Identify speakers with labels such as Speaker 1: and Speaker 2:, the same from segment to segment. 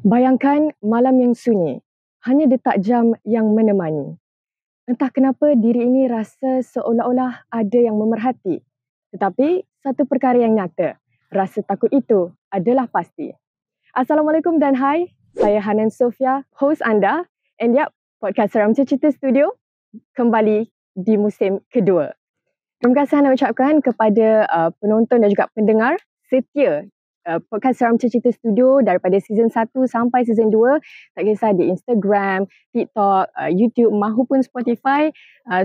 Speaker 1: Bayangkan malam yang sunyi, hanya detak jam yang menemani. Entah kenapa diri ini rasa seolah-olah ada yang memerhati. Tetapi satu perkara yang nyata, rasa takut itu adalah pasti. Assalamualaikum dan hai, saya Hanan Sofia, host anda. And yap, podcast Seram Cerita Studio kembali di musim kedua. Terima kasih Hana ucapkan kepada penonton dan juga pendengar setia podcast Seram Cerita Studio daripada season 1 sampai season 2. Tak kisah di Instagram, TikTok, YouTube mahupun Spotify.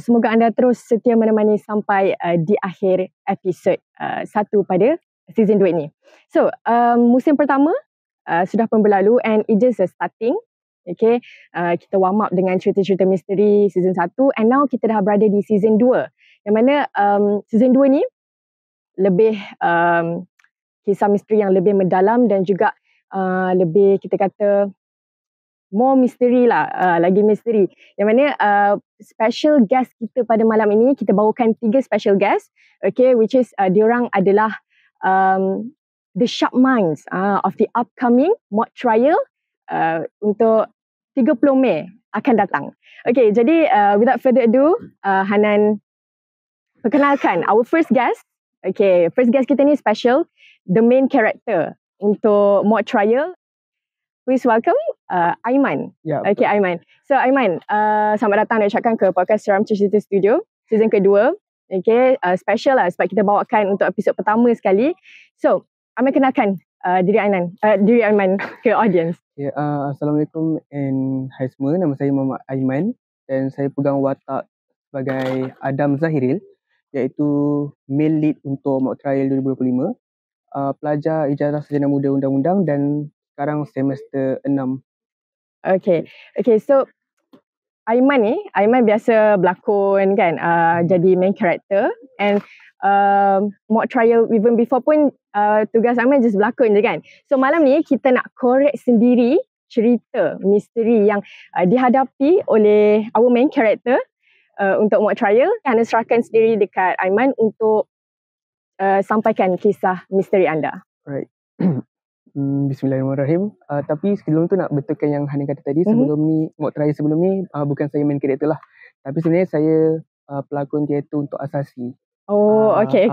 Speaker 1: Semoga anda terus setia menemani sampai di akhir episod 1 pada season 2 ini. So, musim pertama sudah pun berlalu and it just a starting. Okay, kita warm up dengan cerita-cerita misteri season 1 and now kita dah berada di season 2. Yang mana season 2 ni lebih kisah misteri yang lebih mendalam dan juga lebih kita kata more misteri lah, lagi misteri. Yang mana special guest kita pada malam ini, kita bawakan 3 special guest, okay, which is diorang adalah the sharp minds of the upcoming mock trial untuk 30 Mei akan datang. Okay, jadi without further ado, Hanan perkenalkan our first guest. Okay, first guest kita ni special, the main character untuk mock trial. Please welcome Aiman.
Speaker 2: Ya,
Speaker 1: okay, Aiman. So Aiman, selamat datang dan ucapkan ke podcast Seram Cerita Studio season kedua. Okay, special lah sebab kita bawakan untuk episod pertama sekali. So, Aiman kenalkan diri Aiman ke audience.
Speaker 2: Ya, Assalamualaikum and hai semua. Nama saya Muhammad Aiman dan saya pegang watak sebagai Adam Zahiril, iaitu male lead untuk mock trial 2025. Pelajar ijazah sarjana muda undang-undang dan sekarang semester 6.
Speaker 1: Okay, so Aiman biasa berlakon kan, jadi main character and mock trial even before pun tugas Aiman just berlakon je kan. So malam ni kita nak korek sendiri cerita misteri yang dihadapi oleh our main character untuk mock trial. Anda serahkan sendiri dekat Aiman untuk sampaikan kisah misteri anda.
Speaker 2: Alright. Bismillahirrahmanirrahim. Tapi sebelum tu nak betulkan yang Hanin kata tadi, sebelum ni mock trial sebelum ni bukan saya main karakter lah. Tapi sebenarnya saya pelakon teater untuk Asasi.
Speaker 1: Oh, okay.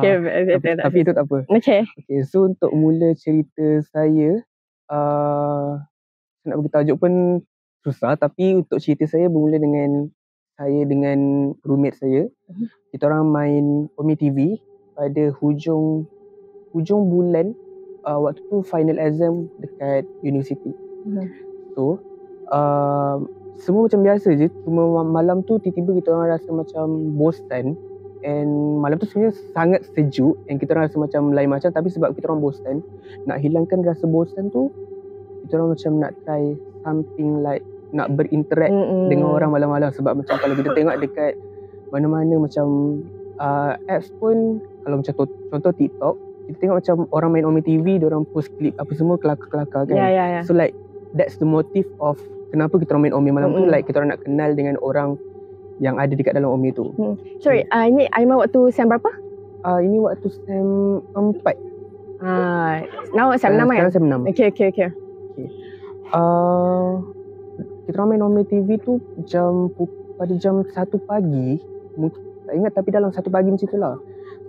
Speaker 2: Tapi itu tak apa.
Speaker 1: Okay,
Speaker 2: so untuk mula cerita saya, nak bagi tajuk pun susah, tapi untuk cerita saya bermula dengan saya dengan roommate saya. Kita orang main Omi TV pada hujung bulan, waktu tu final exam dekat universiti. So semua macam biasa je, cuma malam tu tiba-tiba kita orang rasa macam bosan. And malam tu sebenarnya sangat sejuk and kita orang rasa macam lain macam, tapi sebab kita orang bosan, nak hilangkan rasa bosan tu, kita orang macam nak try something like nak berinteract dengan orang malam-malam. Sebab macam kalau kita tengok dekat mana-mana macam apps pun, kalau macam contoh TikTok, kita tengok macam orang main Omi TV, diorang post klip apa semua kelakar-kelakar kan.
Speaker 1: Yeah.
Speaker 2: So like that's the motive of kenapa kita orang main Omi malam tu, like kita orang nak kenal dengan orang yang ada dekat dalam Omi tu.
Speaker 1: Sorry, ini Aiman waktu sem berapa?
Speaker 2: Ini waktu sem 4.
Speaker 1: Now sem 6 kan?
Speaker 2: Sekarang sem 6.
Speaker 1: Okay.
Speaker 2: Kita orang main Omi TV tu pada jam 1 pagi. Tak ingat, tapi dalam 1 pagi macam tu lah.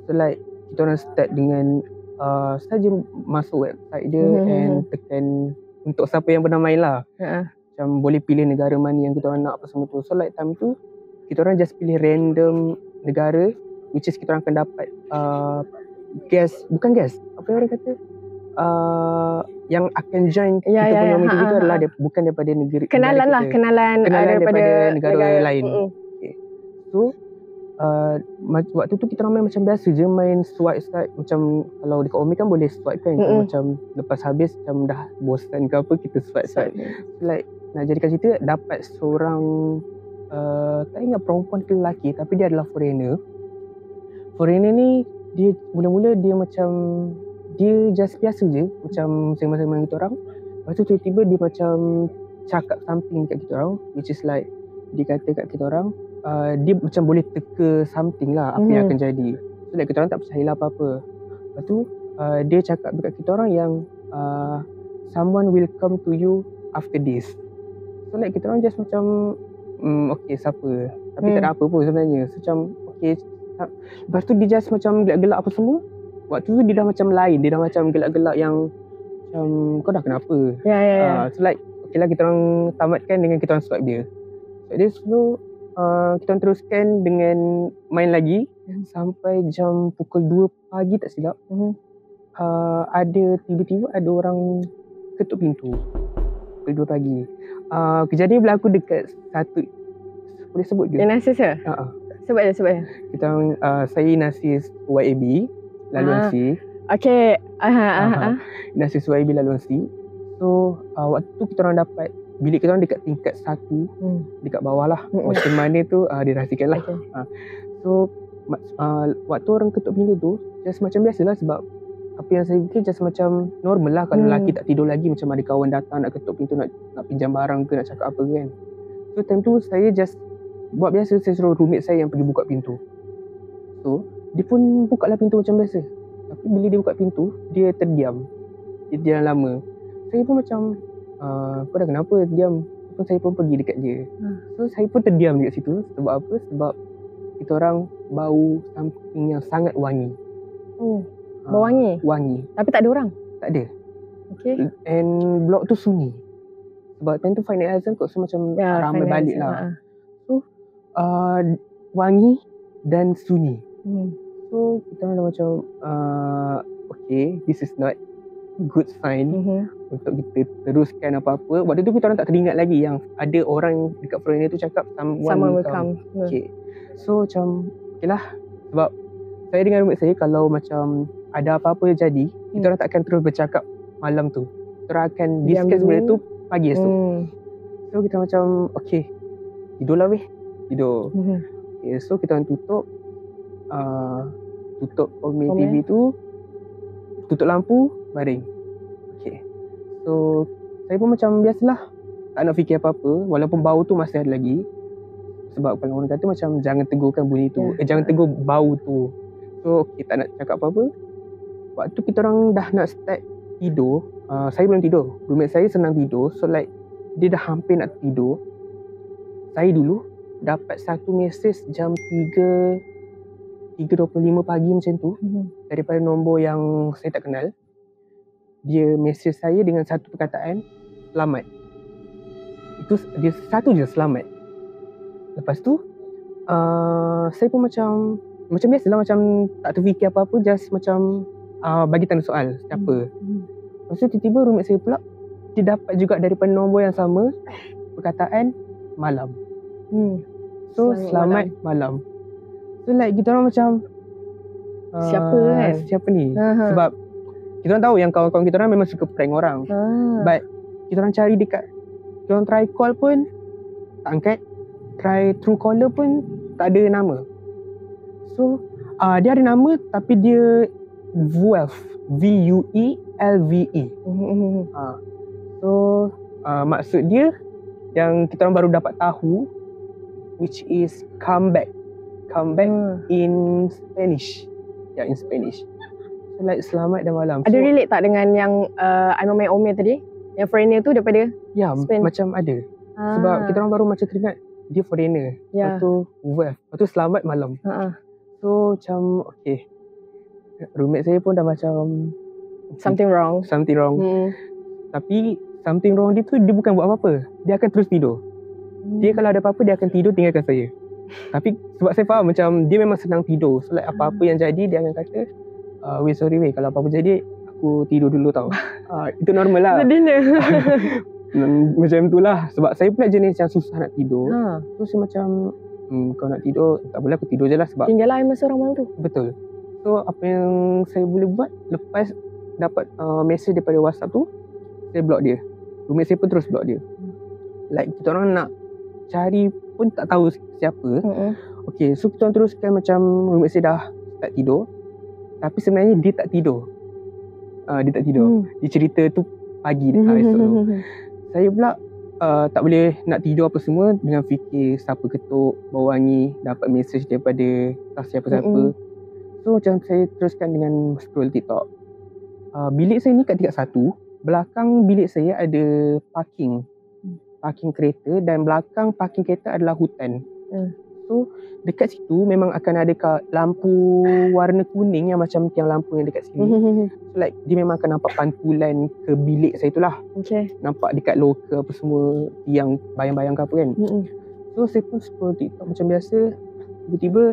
Speaker 2: So like kita orang start dengan saja masuk website dia and tekan untuk siapa yang pernah main lah. Macam boleh pilih negara mana yang kita orang nak apa semua tu. So like time tu kita orang just pilih random negara, which is kita orang akan dapat bukan guest, apa yang orang kata, yang akan join kita punya Omi TV tu adalah bukan daripada negara, kenalan daripada negara lain. Okay. So waktu tu kita main macam biasa je, main swipe macam kalau dekat Omi kan boleh swipe kan, macam lepas habis macam dah bosan ke apa, kita swipe. Like nak jadikan cerita, dapat seorang tak ingat perempuan ke lelaki, tapi dia adalah foreigner ni. Dia mula-mula dia macam dia just biasa je, macam sembang-sembang kita orang. Lepas tu tiba-tiba dia macam cakap something kat kita orang, which is like dia kata kat kita orang, dia macam boleh teka something lah apa yang akan jadi. So like kita orang tak percayalah apa-apa. Lepas tu dia cakap dekat kita orang yang someone will come to you after this. So like kita orang just macam okay siapa, tapi tak ada apa pun sebenarnya. So macam okay, lepas tu dia just macam gelak-gelak apa semua. Waktu tu dia dah macam lain, dia dah macam gelak-gelak yang macam kau dah kenapa. So like okay lah, kita orang tamatkan dengan kita orang swipe dia. So kita orang teruskan dengan main lagi sampai jam pukul 2 pagi tak silap. Ada tiba-tiba ada orang ketuk pintu pukul 2 pagi. Kejadian berlaku dekat satu, boleh sebut ke?
Speaker 1: Nasis ke? Sebut je. Kita
Speaker 2: saya Nasis YAB laluan C.
Speaker 1: Okay.
Speaker 2: Nasis YAB laluan C. So waktu tu kita orang dapat bilik kita orang dekat tingkat 1, dekat bawah lah. Macam mana tu dirahsiakan lah. So waktu orang ketuk pintu tu just macam biasa lah, sebab apa yang saya fikir just macam normal lah kalau lelaki tak tidur lagi, macam ada kawan datang nak ketuk pintu, nak pinjam barang ke, nak cakap apa kan. So time tu saya just buat biasa, saya suruh roommate saya yang pergi buka pintu. So dia pun buka lah pintu macam biasa. Tapi bila dia buka pintu, dia terdiam. Dia diam lama. Saya pun macam kau dah kenapa diam? So saya pun pergi dekat dia. So saya pun terdiam dekat situ. Sebab apa? Sebab kita orang bau something yang sangat wangi.
Speaker 1: Bau wangi?
Speaker 2: Wangi.
Speaker 1: Tapi tak ada orang?
Speaker 2: Tak ada.
Speaker 1: Okay.
Speaker 2: And blok tu sunyi. Sebab time tu final exam kot, so macam ramai balik lah. So wangi dan sunyi. So kita orang dah macam okay, this is not good sign untuk kita teruskan apa-apa. Waktu tu kita orang tak teringat lagi yang ada orang dekat foreigner tu cakap someone will come. Okay. So macam okay lah, sebab saya dengan roommate saya kalau macam ada apa-apa jadi, kita orang tak akan terus bercakap malam tu. Kita orang akan discuss benda tu pagi esok. So kita macam okay, tidur lah weh. Tidur. Okay, so kita orang tutup TV tu, tutup lampu, baring. Okay. So saya pun macam biasalah, tak nak fikir apa-apa walaupun bau tu masih ada lagi. Sebab kalau orang kata macam jangan tegurkan bunyi tu, jangan tegur bau tu. So okay, tak nak cakap apa-apa. Waktu kita orang dah nak start tidur, saya belum tidur. Roommate saya senang tidur. So like dia dah hampir nak tidur, saya dulu dapat satu mesej jam 3.25 pagi macam tu, daripada nombor yang saya tak kenal. Dia mesej saya dengan satu perkataan, selamat. Itu dia satu je, selamat. Lepas tu saya pun macam biasalah, macam tak terfikir apa-apa, just macam bagi tanda soal siapa. Lepas tu tiba-tiba roommate saya pula, dia dapat juga daripada nombor yang sama perkataan malam. So selamat malam. So like kita orang macam
Speaker 1: siapa kan?
Speaker 2: Siapa ni? Sebab kita orang tahu yang kawan-kawan kita orang memang suka prank orang. But kita orang cari dekat, kita orang try call pun tak angkat, try true caller pun tak ada nama. So dia ada nama tapi dia Vuelve, VUELVE. So maksud dia yang kita orang baru dapat tahu, which is comeback in Spanish. In Spanish. So like selamat dan malam.
Speaker 1: Ada relate tak dengan yang Aiman Omir tadi? Yang foreigner tu daripada Spain?
Speaker 2: Macam ada. Sebab kita orang baru macam teringat dia foreigner. Lepas tu lepas tu selamat malam. So macam okay, roommate saya pun dah macam
Speaker 1: something wrong.
Speaker 2: Tapi something wrong dia tu, dia bukan buat apa-apa, dia akan terus tidur. Dia kalau ada apa-apa, dia akan tidur tinggalkan saya. Tapi sebab saya faham macam dia memang senang tidur. So like apa-apa yang jadi, dia akan kata sorry kalau apa-apa jadi aku tidur dulu tau. Itu normal lah.
Speaker 1: Sedihnya.
Speaker 2: Macam tu lah. Sebab saya pula jenis yang susah nak tidur. So saya macam kau nak tidur, tak boleh, aku tidur je lah. Sebab
Speaker 1: tinggal lah masa orang malam tu.
Speaker 2: Betul. So apa yang saya boleh buat, lepas dapat mesej daripada WhatsApp tu, saya block dia. Roommate saya pun terus block dia. Like kita orang nak cari pun tak tahu siapa. Okay, so kita orang teruskan macam roommate saya dah tak tidur, tapi sebenarnya dia tak tidur. Dia cerita tu pagi esok tu. Saya pula tak boleh nak tidur apa semua dengan fikir siapa ketuk, bau wangi, dapat mesej daripada siapa-siapa. So macam saya teruskan dengan scroll TikTok. Bilik saya ni kat tingkat 1. belakang bilik saya ada parking kereta, dan belakang parking kereta adalah hutan. So dekat situ memang akan ada lampu warna kuning yang macam tiang lampu yang dekat sini. So like dia memang akan nampak pantulan ke bilik saya tu lah. Nampak dekat loker apa semua, tiang bayang-bayang ke apa kan. So saya pun scroll TikTok macam biasa. Tiba-tiba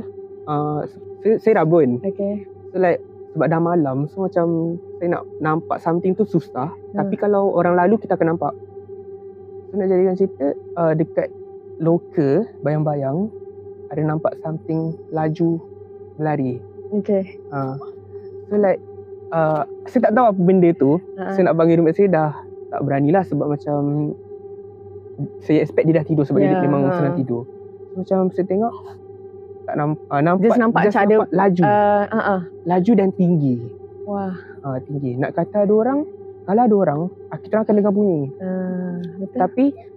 Speaker 2: saya rabun. So like sebab dah malam, so macam saya nak nampak something tu susah. Tapi kalau orang lalu kita akan nampak. So nak jadikan cerita, dekat loker bayang-bayang ada nampak something laju berlari. So like saya tak tahu apa benda tu. Saya nak bagi roommate saya dah tak beranilah, sebab macam saya expect dia dah tidur sebab dia memang senang tidur. So, macam saya tengok tak nampak ada laju. Laju dan tinggi. Tinggi. Nak kata ada orang, kalau ada orang, kita akan dengar bunyi. Tapi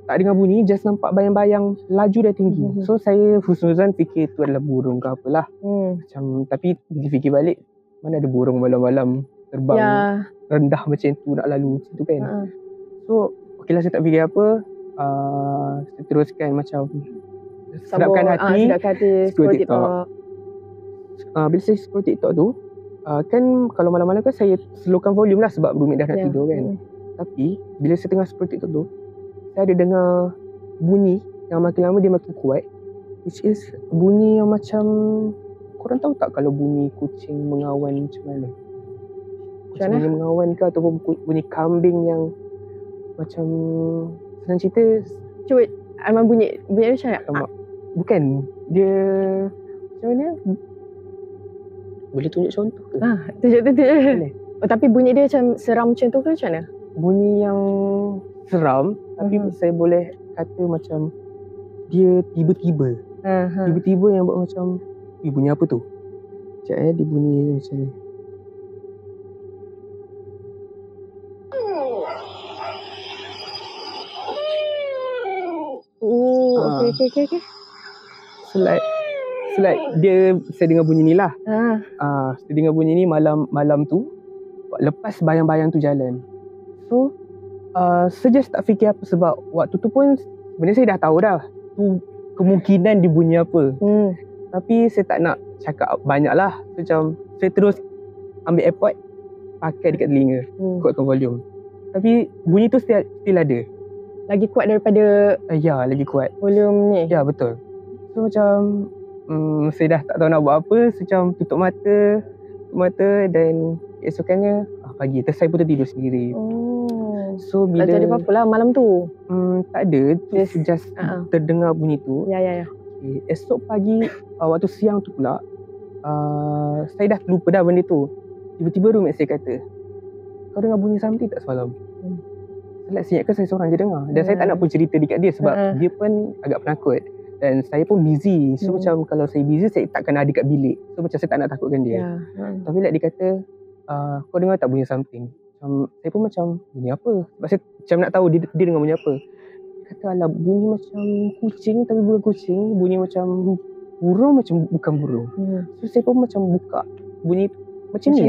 Speaker 2: tak dengar bunyi, just nampak bayang-bayang laju dan tinggi. So saya husnuzan fikir tu adalah burung ke apalah. Macam, tapi fikir balik, mana ada burung malam-malam terbang rendah macam tu nak lalu macam tu kan. So okeylah, saya tak fikir apa. Saya teruskan macam sedapkan hati scroll TikTok. Bila saya scroll TikTok tu, kan kalau malam-malam kan saya slowkan volume lah sebab roommate dah nak tidur kan. Tapi bila saya tengah scroll TikTok tu, saya ada dengar bunyi yang makin lama dia makin kuat, which is bunyi yang macam, korang tahu tak kalau bunyi kucing mengawan macam mana? Kucing mengawan ke, ataupun bunyi kambing yang macam, senang cerita,
Speaker 1: cuba Aiman bunyi dia macam mana?
Speaker 2: Bukan, dia macam mana? Boleh tunjuk contoh ke?
Speaker 1: Tunjuk. Tapi bunyi dia macam seram macam tu ke macam mana?
Speaker 2: Bunyi yang seram, tapi saya boleh kata macam dia tiba-tiba. Tiba-tiba yang buat macam, bunyi apa tu? Sekejap dia bunyi macam ni.
Speaker 1: Okay.
Speaker 2: So like saya dengar bunyi ni lah. Saya dengar bunyi ni malam tu, lepas bayang-bayang tu jalan. So saya just tak fikir apa, sebab waktu tu pun sebenarnya saya dah tahu dah tu kemungkinan dia bunyi apa. Tapi saya tak nak cakap banyak lah. Macam saya terus ambil AirPod, pakai dekat telinga, kuatkan volume. Tapi bunyi tu still ada.
Speaker 1: Lagi kuat daripada
Speaker 2: lagi kuat
Speaker 1: volume ni.
Speaker 2: Ya, betul. So macam saya dah tak tahu nak buat apa. Saya macam tutup mata dan esokannya pagi saya pun tertidur sendiri. So bila
Speaker 1: tak jadi apa-apa lah malam tu.
Speaker 2: Tak ada, just terdengar bunyi tu.
Speaker 1: Ya.
Speaker 2: Okay. Esok pagi waktu siang tu pula, saya dah terlupa dah benda tu. Tiba-tiba roommate saya kata, kau dengar bunyi something tak semalam? Saya ingatkan saya seorang je dengar. Dan saya tak nak pun cerita dekat dia sebab dia pun agak penakut. Dan saya pun busy. So macam kalau saya busy, saya takkan ada kat bilik. So macam saya tak nak takutkan dia. Tapi dia kata, kau dengar tak bunyi something? Saya pun macam, bunyi apa? Sebab saya macam nak tahu dia dengar bunyi apa. Dia kata, alah, bunyi macam kucing tapi bukan kucing. Bunyi macam burung macam bukan burung. So saya pun macam buka bunyi macam ni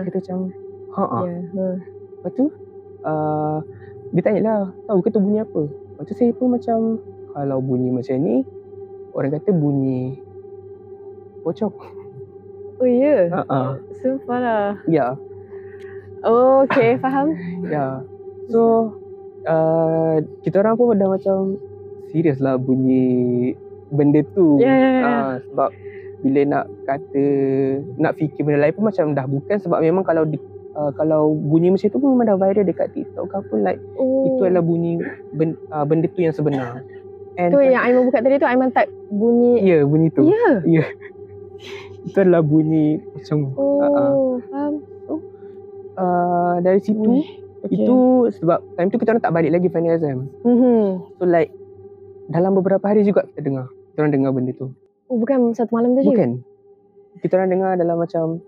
Speaker 2: Kata macam, Lepas tu dia tanya lah, tahu ke tu bunyi apa? Lepas tu saya pun macam, kalau bunyi macam ni, orang kata bunyi pocong.
Speaker 1: Oh ya? Sumpah lah.
Speaker 2: Ya.
Speaker 1: Oh, okay, faham.
Speaker 2: Ya. So kita orang pun dah macam serius lah bunyi benda tu. Sebab bila nak fikir benda lain pun macam dah bukan. Sebab memang kalau bunyi macam tu pun memang dah viral dekat TikTok ke apa, like itu adalah bunyi benda tu yang sebenar. And
Speaker 1: tu yang Aiman buka tadi tu, Aiman tak bunyi.
Speaker 2: Ya, bunyi tu. Ya. Itu adalah bunyi macam
Speaker 1: faham.
Speaker 2: Dari situ itu sebab time tu kita orang tak balik lagi final exam. So like dalam beberapa hari juga kita orang dengar benda tu.
Speaker 1: Bukan satu malam tu je?
Speaker 2: Bukan. Kita orang dengar dalam macam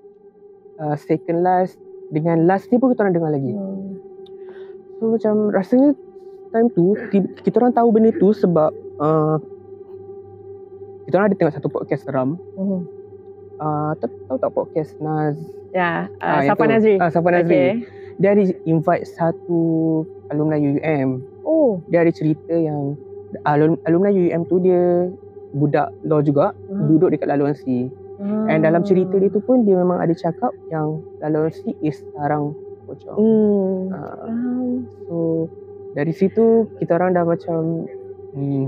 Speaker 2: second last dengan last ni pun kita orang dengar lagi. So macam rasanya time tu kita orang tahu benda tu sebab kita orang ada tengok satu podcast seram. Tahu tak podcast Naz?
Speaker 1: Ya, Safa Nazri.
Speaker 2: Safa Nazri. dia ada invite satu alumni UUM. Dia ada cerita yang alumni UUM tu dia budak law juga, duduk dekat laluan C. And dalam cerita dia tu pun dia memang ada cakap yang laluan C is sarang pocong. So dari situ kita orang dah macam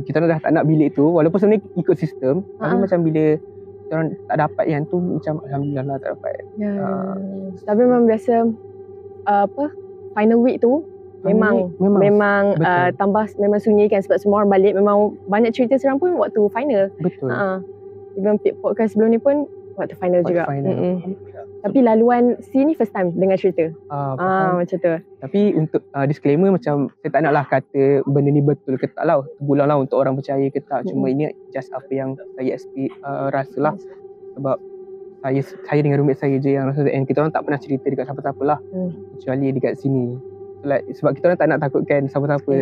Speaker 2: kita orang dah tak nak bilik tu, walaupun sebenarnya ikut sistem, tapi macam bila kita orang tak dapat yang tu, macam alhamdulillah lah tak dapat.
Speaker 1: Tapi memang biasa final week tu memang tambah memang sunyi kan, sebab semua orang balik. Memang banyak cerita seram pun waktu final.
Speaker 2: Betul.
Speaker 1: Even podcast sebelum ni pun waktu final juga. Tapi laluan C ni first time dengar cerita. Macam tu. Tapi untuk
Speaker 2: disclaimer, macam saya tak naklah kata benda ni betul ke tak lah. Terpulang lah untuk orang percaya ke tak. Cuma ini just apa yang saya rasa lah. Sebab saya dengan roommate saya je yang rasa, and kita orang tak pernah cerita dekat siapa-siapa lah. Kecuali dekat sini. Sebab kita orang tak nak takutkan siapa-siapa.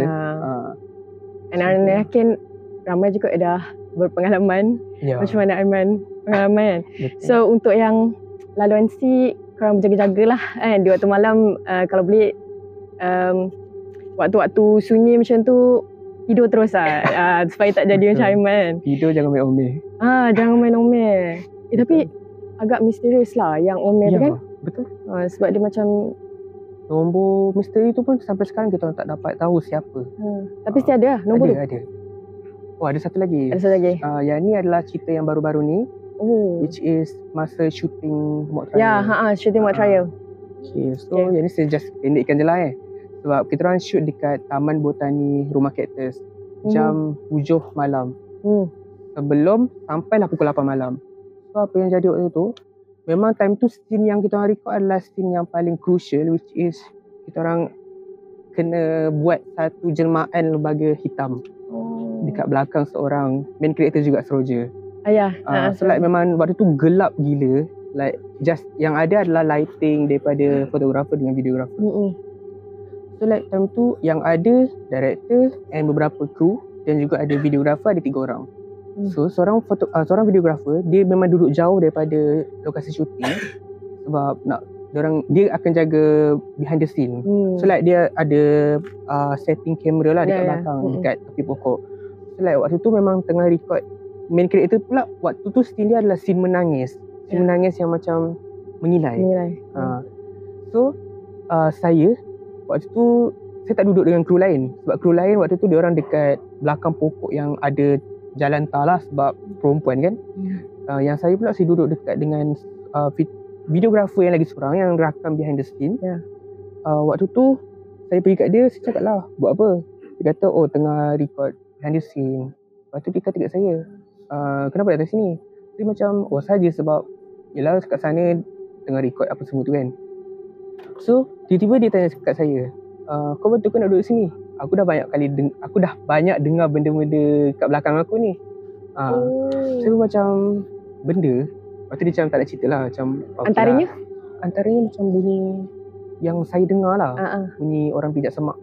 Speaker 1: And I yakin ramai juga dah berpengalaman. Macam mana Aiman pengalaman kan. So untuk yang laluan C, korang berjaga-jagalah kan. Di waktu malam kalau boleh waktu-waktu sunyi macam tu tidur terus lah. Supaya tak jadi macam Aiman.
Speaker 2: Tidur jangan main omel.
Speaker 1: Jangan main omel. Tapi agak misterius lah yang omel tu kan.
Speaker 2: Betul.
Speaker 1: Sebab dia macam
Speaker 2: nombor misteri tu pun sampai sekarang kita orang tak dapat tahu siapa.
Speaker 1: Tapi still ada nombor tu?
Speaker 2: Ada. Oh, ada satu lagi.
Speaker 1: Ada satu lagi.
Speaker 2: Yang ni adalah cerita yang baru-baru ni. Which is masa shooting mock trial.
Speaker 1: Shooting mock trial.
Speaker 2: Okay, so yang ni saya just pendekkan je lah Sebab kita orang shoot dekat Taman Botani Rumah Cactus jam 7 malam. Sebelum sampailah pukul 8 malam. So apa yang jadi waktu tu, memang time tu scene yang kita orang record adalah scene yang paling crucial, which is kita orang kena buat satu jelmaan lembaga hitam dekat belakang seorang main character juga, Seroja. So like memang waktu tu gelap gila. Like just yang ada adalah lighting daripada fotografer dengan videografer. So like time tu yang ada director and beberapa kru, dan juga ada videografer, ada 3 orang. So seorang videografer dia memang duduk jauh daripada lokasi syuting sebab dia akan jaga behind the scene. So like dia ada setting kamera lah dekat belakang, dekat tepi pokok. So like waktu tu memang tengah record. Main character pula waktu tu scene dia adalah scene menangis. Scene menangis yang macam mengilai. So saya waktu tu saya tak duduk dengan kru lain. Sebab kru lain waktu tu dia orang dekat belakang pokok yang ada jalan tar lah, sebab perempuan kan. Yang saya pula saya duduk dekat dengan videografer yang lagi seorang yang rakam behind the scene. Waktu tu saya pergi kat dia, saya cakap lah, buat apa? Dia kata tengah record behind the scene. Lepas tu dia kata kat saya, kenapa datang sini? Dia macam saja sebab yelah kat sana tengah record apa semua tu kan. So tiba-tiba dia tanya kat saya, kau betul ke nak duduk sini? Aku dah banyak dengar benda-benda kat belakang aku ni. Saya macam benda. Lepas tu dia macam tak nak cerita lah. Macam,
Speaker 1: antaranya?
Speaker 2: Antaranya macam bunyi yang saya dengar lah. Bunyi orang pijak semak.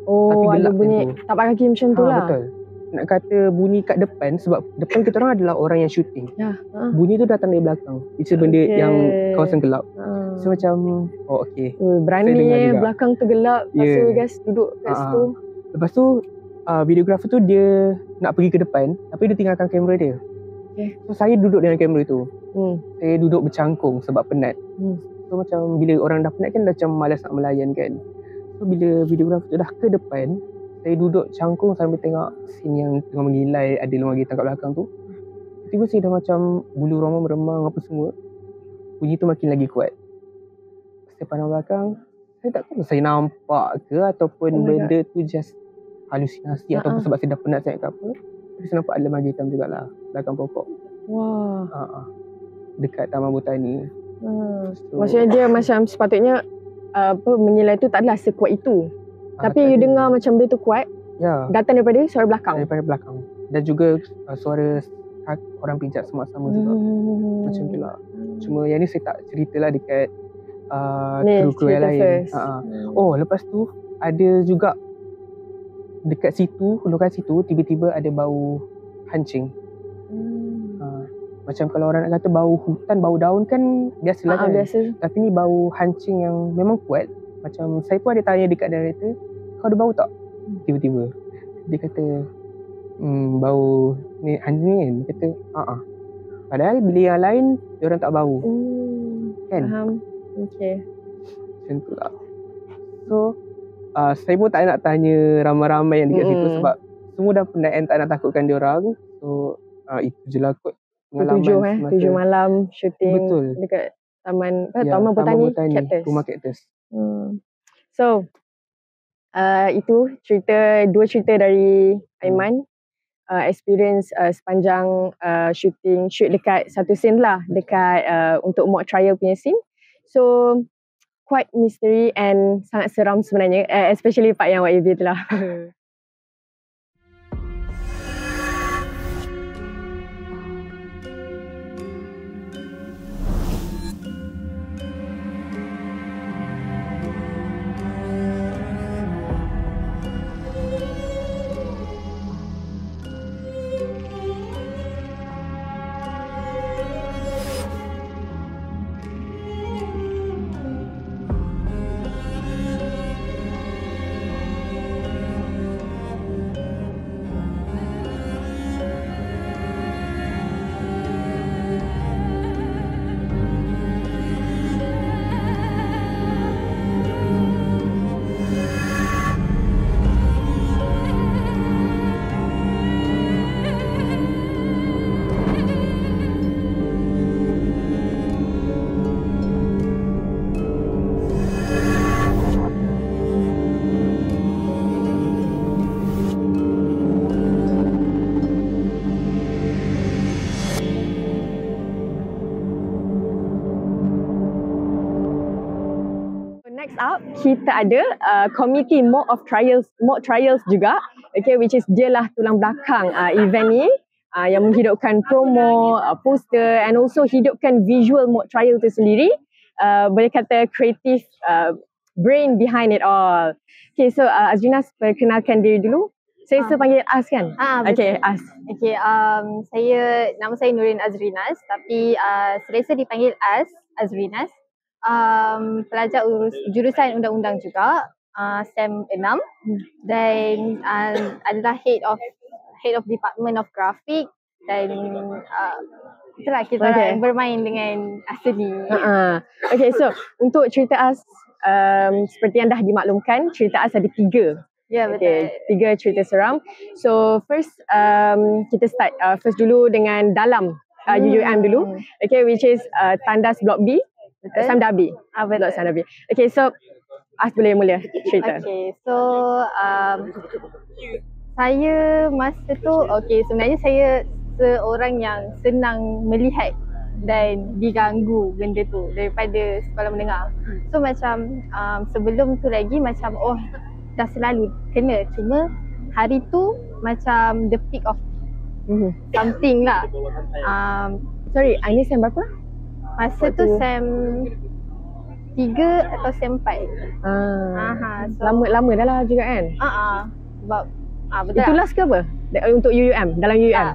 Speaker 1: Tapi ada bunyi tapak kaki macam tu lah.
Speaker 2: Betul. Nak kata bunyi kat depan, sebab depan kita orang adalah orang yang shooting. Bunyi tu datang dari belakang. Itu benda yang kawasan gelap. So macam okay.
Speaker 1: Berani belakang tu gelap. Lepas tu guys duduk kat situ.
Speaker 2: Lepas tu videografer tu dia nak pergi ke depan, tapi dia tinggalkan kamera dia. So saya duduk dengan kamera tu. Saya duduk bercangkung sebab penat. So macam bila orang dah penat kan, dah macam malas nak melayan kan. So bila videografer tu dah ke depan, saya duduk cangkung sambil tengok scene yang tengah mengilai, ada lembaga hitam kat belakang tu. Tiba-tiba saya dah macam bulu roma meremang apa semua. Bunyi tu makin lagi kuat. Saya pandang belakang, saya tak tahu saya nampak ke ataupun benda tu just halusinasi ataupun sebab saya dah penat sangat ke apa. Tapi saya nampak ada lembaga hitam jugalah belakang pokok. Dekat Taman Botani.
Speaker 1: So, maksudnya dia macam sepatutnya menyilai tu tak adalah sekuat itu. Tapi you dengar macam benda tu kuat. Datang daripada suara belakang.
Speaker 2: Daripada belakang. Dan juga suara orang pijak semak-sama juga. Macam tu lah. Cuma yang ni saya tak ceritalah dekat kru-kru yang lain. Lepas tu ada juga dekat situ, lokasi tu tiba-tiba ada bau hancing. Macam kalau orang nak kata bau hutan, bau daun kan biasalah kan. Biasa. Tapi ni bau hancing yang memang kuat. macam saya pun ada tanya dekat director, kau ada bau tak? Tiba-tiba dia kata bau ni anjing. Dia kata padahal bila yang lain dia orang tak bau. Kan?
Speaker 1: Faham. Okay.
Speaker 2: Macam tu lah. So saya pun tak nak tanya ramai-ramai yang dekat situ sebab semua dah penat kan, tak nak takutkan dia orang. So itu je lah kot pengalaman
Speaker 1: 7 malam syuting.
Speaker 2: Betul.
Speaker 1: Dekat Taman Botani Cactus.
Speaker 2: Rumah Cactus.
Speaker 1: So itu dua cerita dari Aiman. Experience sepanjang shoot dekat satu scene lah, dekat untuk mock trial punya scene. So quite mystery and sangat seram sebenarnya, especially part yang YB tu lah. Next up, kita ada committee mock trials juga, okay, which is dia lah tulang belakang event ni, yang menghidupkan promo, poster and also hidupkan visual mock trial tu sendiri. Boleh kata creative brain behind it all. Okay, so Azrinas, perkenalkan diri dulu. Saya panggil As kan? Okay, As.
Speaker 3: Okay, nama saya Nurin Azrinas, tapi selesa dipanggil Azrinas. Pelajar jurusan undang-undang juga, SEM 6, dan adalah head of department of graphic, dan itulah kita bermain dengan seni.
Speaker 1: Okay, so untuk cerita As, seperti yang dah dimaklumkan, cerita As ada 3.
Speaker 3: Ya, betul.
Speaker 1: 3 cerita seram. So first kita start first dulu dengan dalam UUM dulu, okay, which is Tandas Blok B. Sam Dabi.
Speaker 3: Betul.
Speaker 1: Sam Dabi. Okay, so As boleh mula cerita.
Speaker 3: Okay, so saya masa tu, sebenarnya saya seorang yang senang melihat dan diganggu benda tu daripada sekolah menengah. So macam sebelum tu lagi macam dah selalu kena, cuma hari tu macam the peak of something lah.
Speaker 1: Sorry, ini Sam berapa?
Speaker 3: Masa tu SEM 3 atau SEM 4.
Speaker 1: Lama dah lah juga kan?
Speaker 3: Sebab betul.
Speaker 1: Itu last ke apa? Untuk UUM, dalam UUM?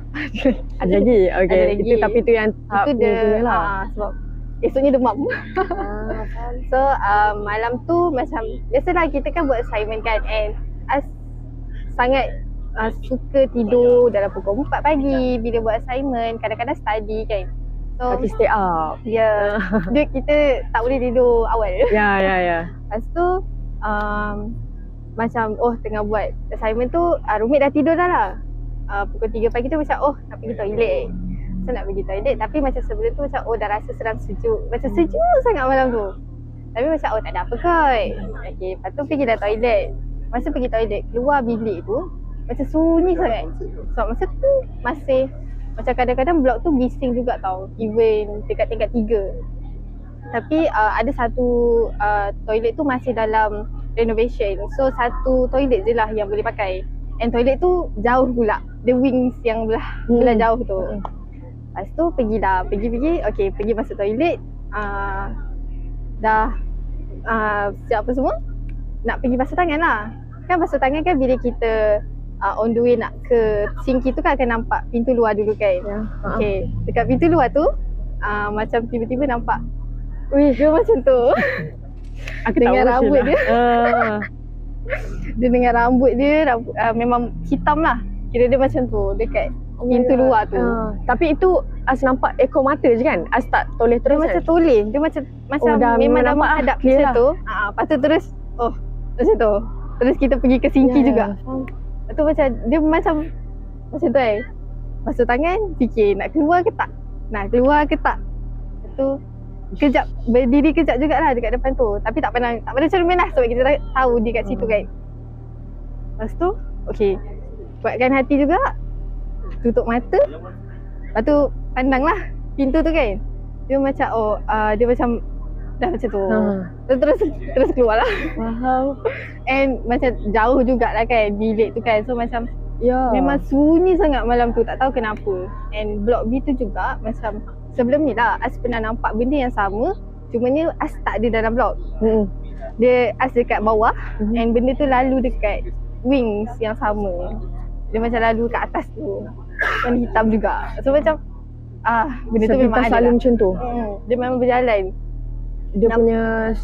Speaker 1: Ada lagi? Okay.
Speaker 3: Ada lagi.
Speaker 1: Tapi tu yang tahap
Speaker 3: itu
Speaker 1: lah.
Speaker 3: Sebab esoknya demam. So malam tu macam biasalah kita kan buat assignment kan, and sangat suka tidur dalam pukul 4 pagi bila buat assignment, kadang-kadang study kan. So,
Speaker 1: tapi stay up.
Speaker 3: Ya, kita tak boleh tidur awal.
Speaker 1: Ya.
Speaker 3: Lepas tu macam tengah buat assignment tu, roommate dah tidur dah lah. Pukul 3 pagi tu macam nak pergi toilet. Macam nak pergi toilet, tapi macam sebelum tu macam dah rasa seram sejuk. Macam sejuk sangat malam tu. Tapi macam tak ada apa kot. Okay, lepas tu pergi dah toilet. Masa pergi toilet, keluar bilik tu macam sunyi sangat. So masa tu masih macam kadang-kadang blok tu bising juga tau, even dekat tingkat 3. Tapi ada satu toilet tu masih dalam renovation. So satu toilet je lah yang boleh pakai. And toilet tu jauh pula, the wings yang belah jauh tu. Lepas tu pergi masuk toilet. Dah siap apa semua, nak pergi basuh tangan lah. Kan basuh tangan kan bila kita on the way nak ke sinki tu kan akan nampak pintu luar dulu kan. Okay, dekat pintu luar tu macam tiba-tiba nampak dia macam tu.
Speaker 1: Aku
Speaker 3: dengan
Speaker 1: tahu
Speaker 3: rambut
Speaker 1: Sheila.
Speaker 3: dia. Dia dengan rambut dia memang hitam lah. Kira dia macam tu dekat pintu luar tu.
Speaker 1: Tapi itu As nampak ekor mata je kan? As tak toleh
Speaker 3: Dia
Speaker 1: terus
Speaker 3: macam
Speaker 1: kan?
Speaker 3: toleh. Dia macam memang dah
Speaker 1: nampak
Speaker 3: menghadap
Speaker 1: clear
Speaker 3: macam
Speaker 1: lah.
Speaker 3: tu. Lepas tu terus macam tu. Terus kita pergi ke sinki juga. Lepas tu macam dia macam tu basuh tangan, fikir nak keluar ke tak? Nak keluar ke tak? Lepas tu kejap, berdiri kejap jugalah dekat depan tu. Tapi tak pandang cermin lah sebab kita tahu dia kat situ kan. Lepas tu, okey, kuatkan hati juga. Tutup mata. Lepas tu pandanglah pintu tu kan. Dia macam dia macam dah macam tu. Terus keluar lah.
Speaker 1: Faham.
Speaker 3: And macam jauh jugalah kan bilik tu kan. So macam memang sunyi sangat malam tu, tak tahu kenapa. And blok B tu juga macam sebelum ni lah As pernah nampak benda yang sama, cumanya As tak ada dalam blok. Dia As dekat bawah and benda tu lalu dekat wings yang sama. Dia macam lalu kat atas tu. Warna hitam juga. So macam benda tu memang ada
Speaker 1: selalu
Speaker 3: lah.
Speaker 1: macam tu.
Speaker 3: Dia memang berjalan.
Speaker 1: Dia punya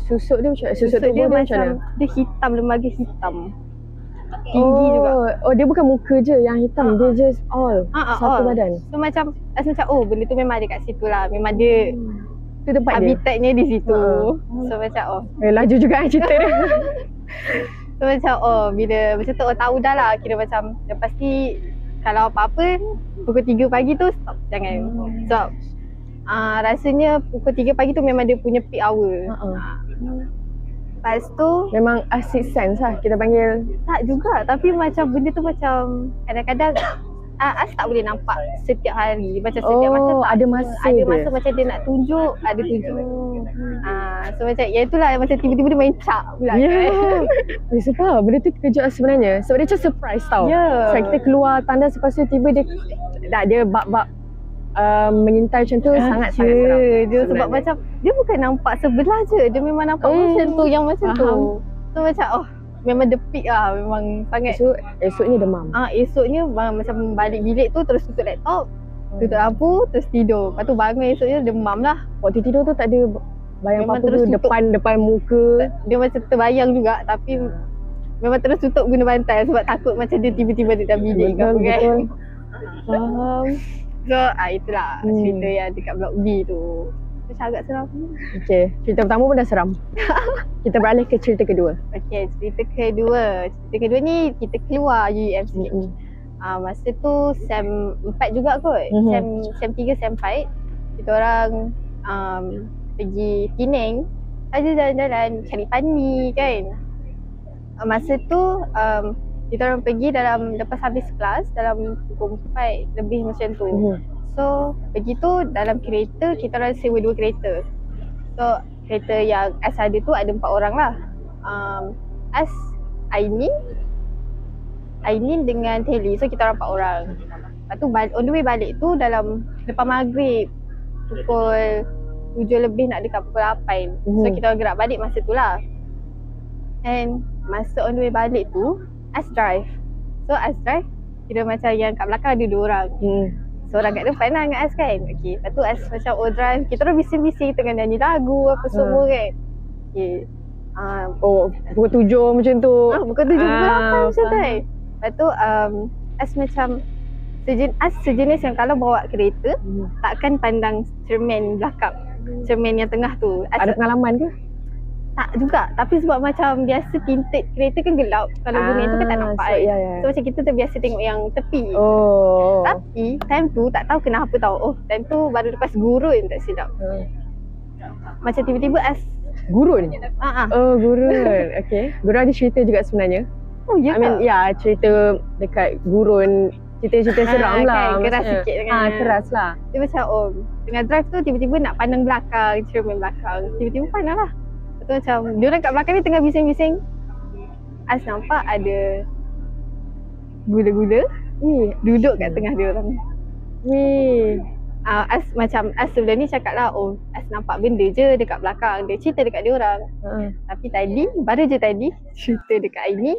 Speaker 1: susuk dia macam
Speaker 3: Susuk dia macam dia hitam, lembaga hitam. Tinggi juga.
Speaker 1: Dia bukan muka je yang hitam, dia just satu badan.
Speaker 3: So macam As macam benda tu memang ada kat situ lah. Memang dia
Speaker 1: tu tempat
Speaker 3: habitatnya di situ. So macam
Speaker 1: laju juga cerita dia.
Speaker 3: So macam bila macam tu tahu dah lah. Kira macam lepas ni kalau apa-apa pukul 3 pagi tu stop, jangan. Sebab rasanya pukul 3 pagi tu memang dia punya peak hour. Lepas tu
Speaker 1: memang sixth sense lah kita panggil.
Speaker 3: Tak juga, tapi macam benda tu macam kadang-kadang As tak boleh nampak setiap hari. Macam setiap masa tak
Speaker 1: ada masa
Speaker 3: ada masa macam dia nak tunjuk, ada tunjuk. So macam itulah macam tiba-tiba dia main cak pula kan.
Speaker 1: Sebab benda tu terkejut sebenarnya. Sebab dia macam surprise tau. Sebab kita keluar tandas, lepas tu tiba dia dia bab-bab mengintai macam tu sangat seram.
Speaker 3: Dia sebab macam dia bukan nampak sebelah je, dia memang nampak macam tu, yang macam tu. So macam memang the peak lah, memang sangat.
Speaker 1: So esoknya demam.
Speaker 3: Esoknya macam balik bilik tu terus tutup laptop, tutup lampu, terus tidur. Lepas tu bangun esoknya demam lah.
Speaker 1: Waktu tidur tu tak ada bayang
Speaker 3: memang
Speaker 1: apa-apa tu depan muka.
Speaker 3: Dia macam terbayang juga, tapi memang terus tutup guna bantal sebab takut macam dia tiba-tiba di dalam bilik ke apa kan.
Speaker 1: Faham.
Speaker 3: So itulah cerita yang dekat blok B tu. Macam agak seram.
Speaker 1: Okay, cerita pertama pun dah seram. Kita beralih ke cerita kedua.
Speaker 3: Okay, cerita kedua ni kita keluar UEM sikit. Masa tu SEM 4 juga kot. SEM 3, SEM 4. Kita orang pergi Penang saja, jalan-jalan cari pani kan. Masa tu kita orang pergi lepas habis kelas dalam pukul 4 lebih macam tu. So pergi tu dalam kereta, kita orang sewa 2 kereta. So kereta yang As ada tu ada 4 orang lah. As, Ainin dengan Telly. So kita orang 4 orang. Lepas tu on the way balik tu dalam lepas maghrib pukul 7 lebih nak dekat pukul 8. So kita orang gerak balik masa tu lah. And masa on the way balik tu As drive. So As drive, kira macam yang kat belakang ada 2 orang. Seorang kat depan lah dengan As kan. Okay, lepas tu As macam drive. Kita orang bising-bising tengah nyanyi lagu apa semua kan. Okay.
Speaker 1: Pukul 7 macam tu.
Speaker 3: Pukul 7, pukul 8 macam tu kan. Lepas tu As macam As sejenis yang kalau bawa kereta takkan pandang cermin belakang, cermin yang tengah tu. As
Speaker 1: ada pengalaman ke?
Speaker 3: Tak juga, tapi sebab macam biasa tinted kereta kan gelap. Kalau guna itu kan tak nampak kan. So macam kita terbiasa tengok yang tepi. Tapi time tu tak tahu kenapa tau. Time tu baru lepas gurun tak silap. Macam tiba-tiba As
Speaker 1: gurun? Gurun. Okay. Gurun ada cerita juga sebenarnya.
Speaker 3: Ya.
Speaker 1: I mean cerita dekat gurun, cerita-cerita seram lah.
Speaker 3: Keras sikit kan.
Speaker 1: Keras lah.
Speaker 3: Dia macam tengah drive tu tiba-tiba nak pandang belakang, cermin belakang. Tiba-tiba pandang lah. Tu macam dia orang kat belakang ni tengah bising-bising. As nampak ada gula-gula duduk kat tengah dia orang. As sebelum ni cakap lah, As nampak benda je dekat belakang. Dia cerita dekat dia orang. Tapi baru je tadi cerita dekat Aini,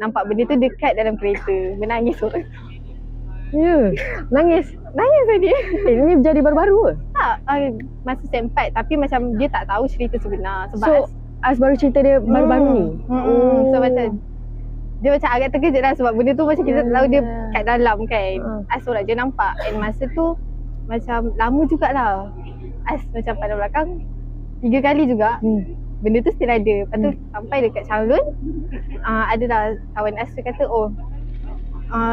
Speaker 3: nampak benda tu dekat dalam kereta. Menangis orang. Nangis tadi.
Speaker 1: Ini berjadi baru-baru ke?
Speaker 3: Tak, masa SEM 4. Tapi macam dia tak tahu cerita sebenar. Sebab
Speaker 1: As baru cerita dia baru-baru ni.
Speaker 3: So macam dia macam agak terkejut lah sebab benda tu macam kita tahu dia kat dalam kan. As seorang je nampak. And masa tu macam lama jugalah. As macam pada belakang 3 kali juga benda tu still ada. Lepas tu sampai dekat Changlun, adalah kawan As tu kata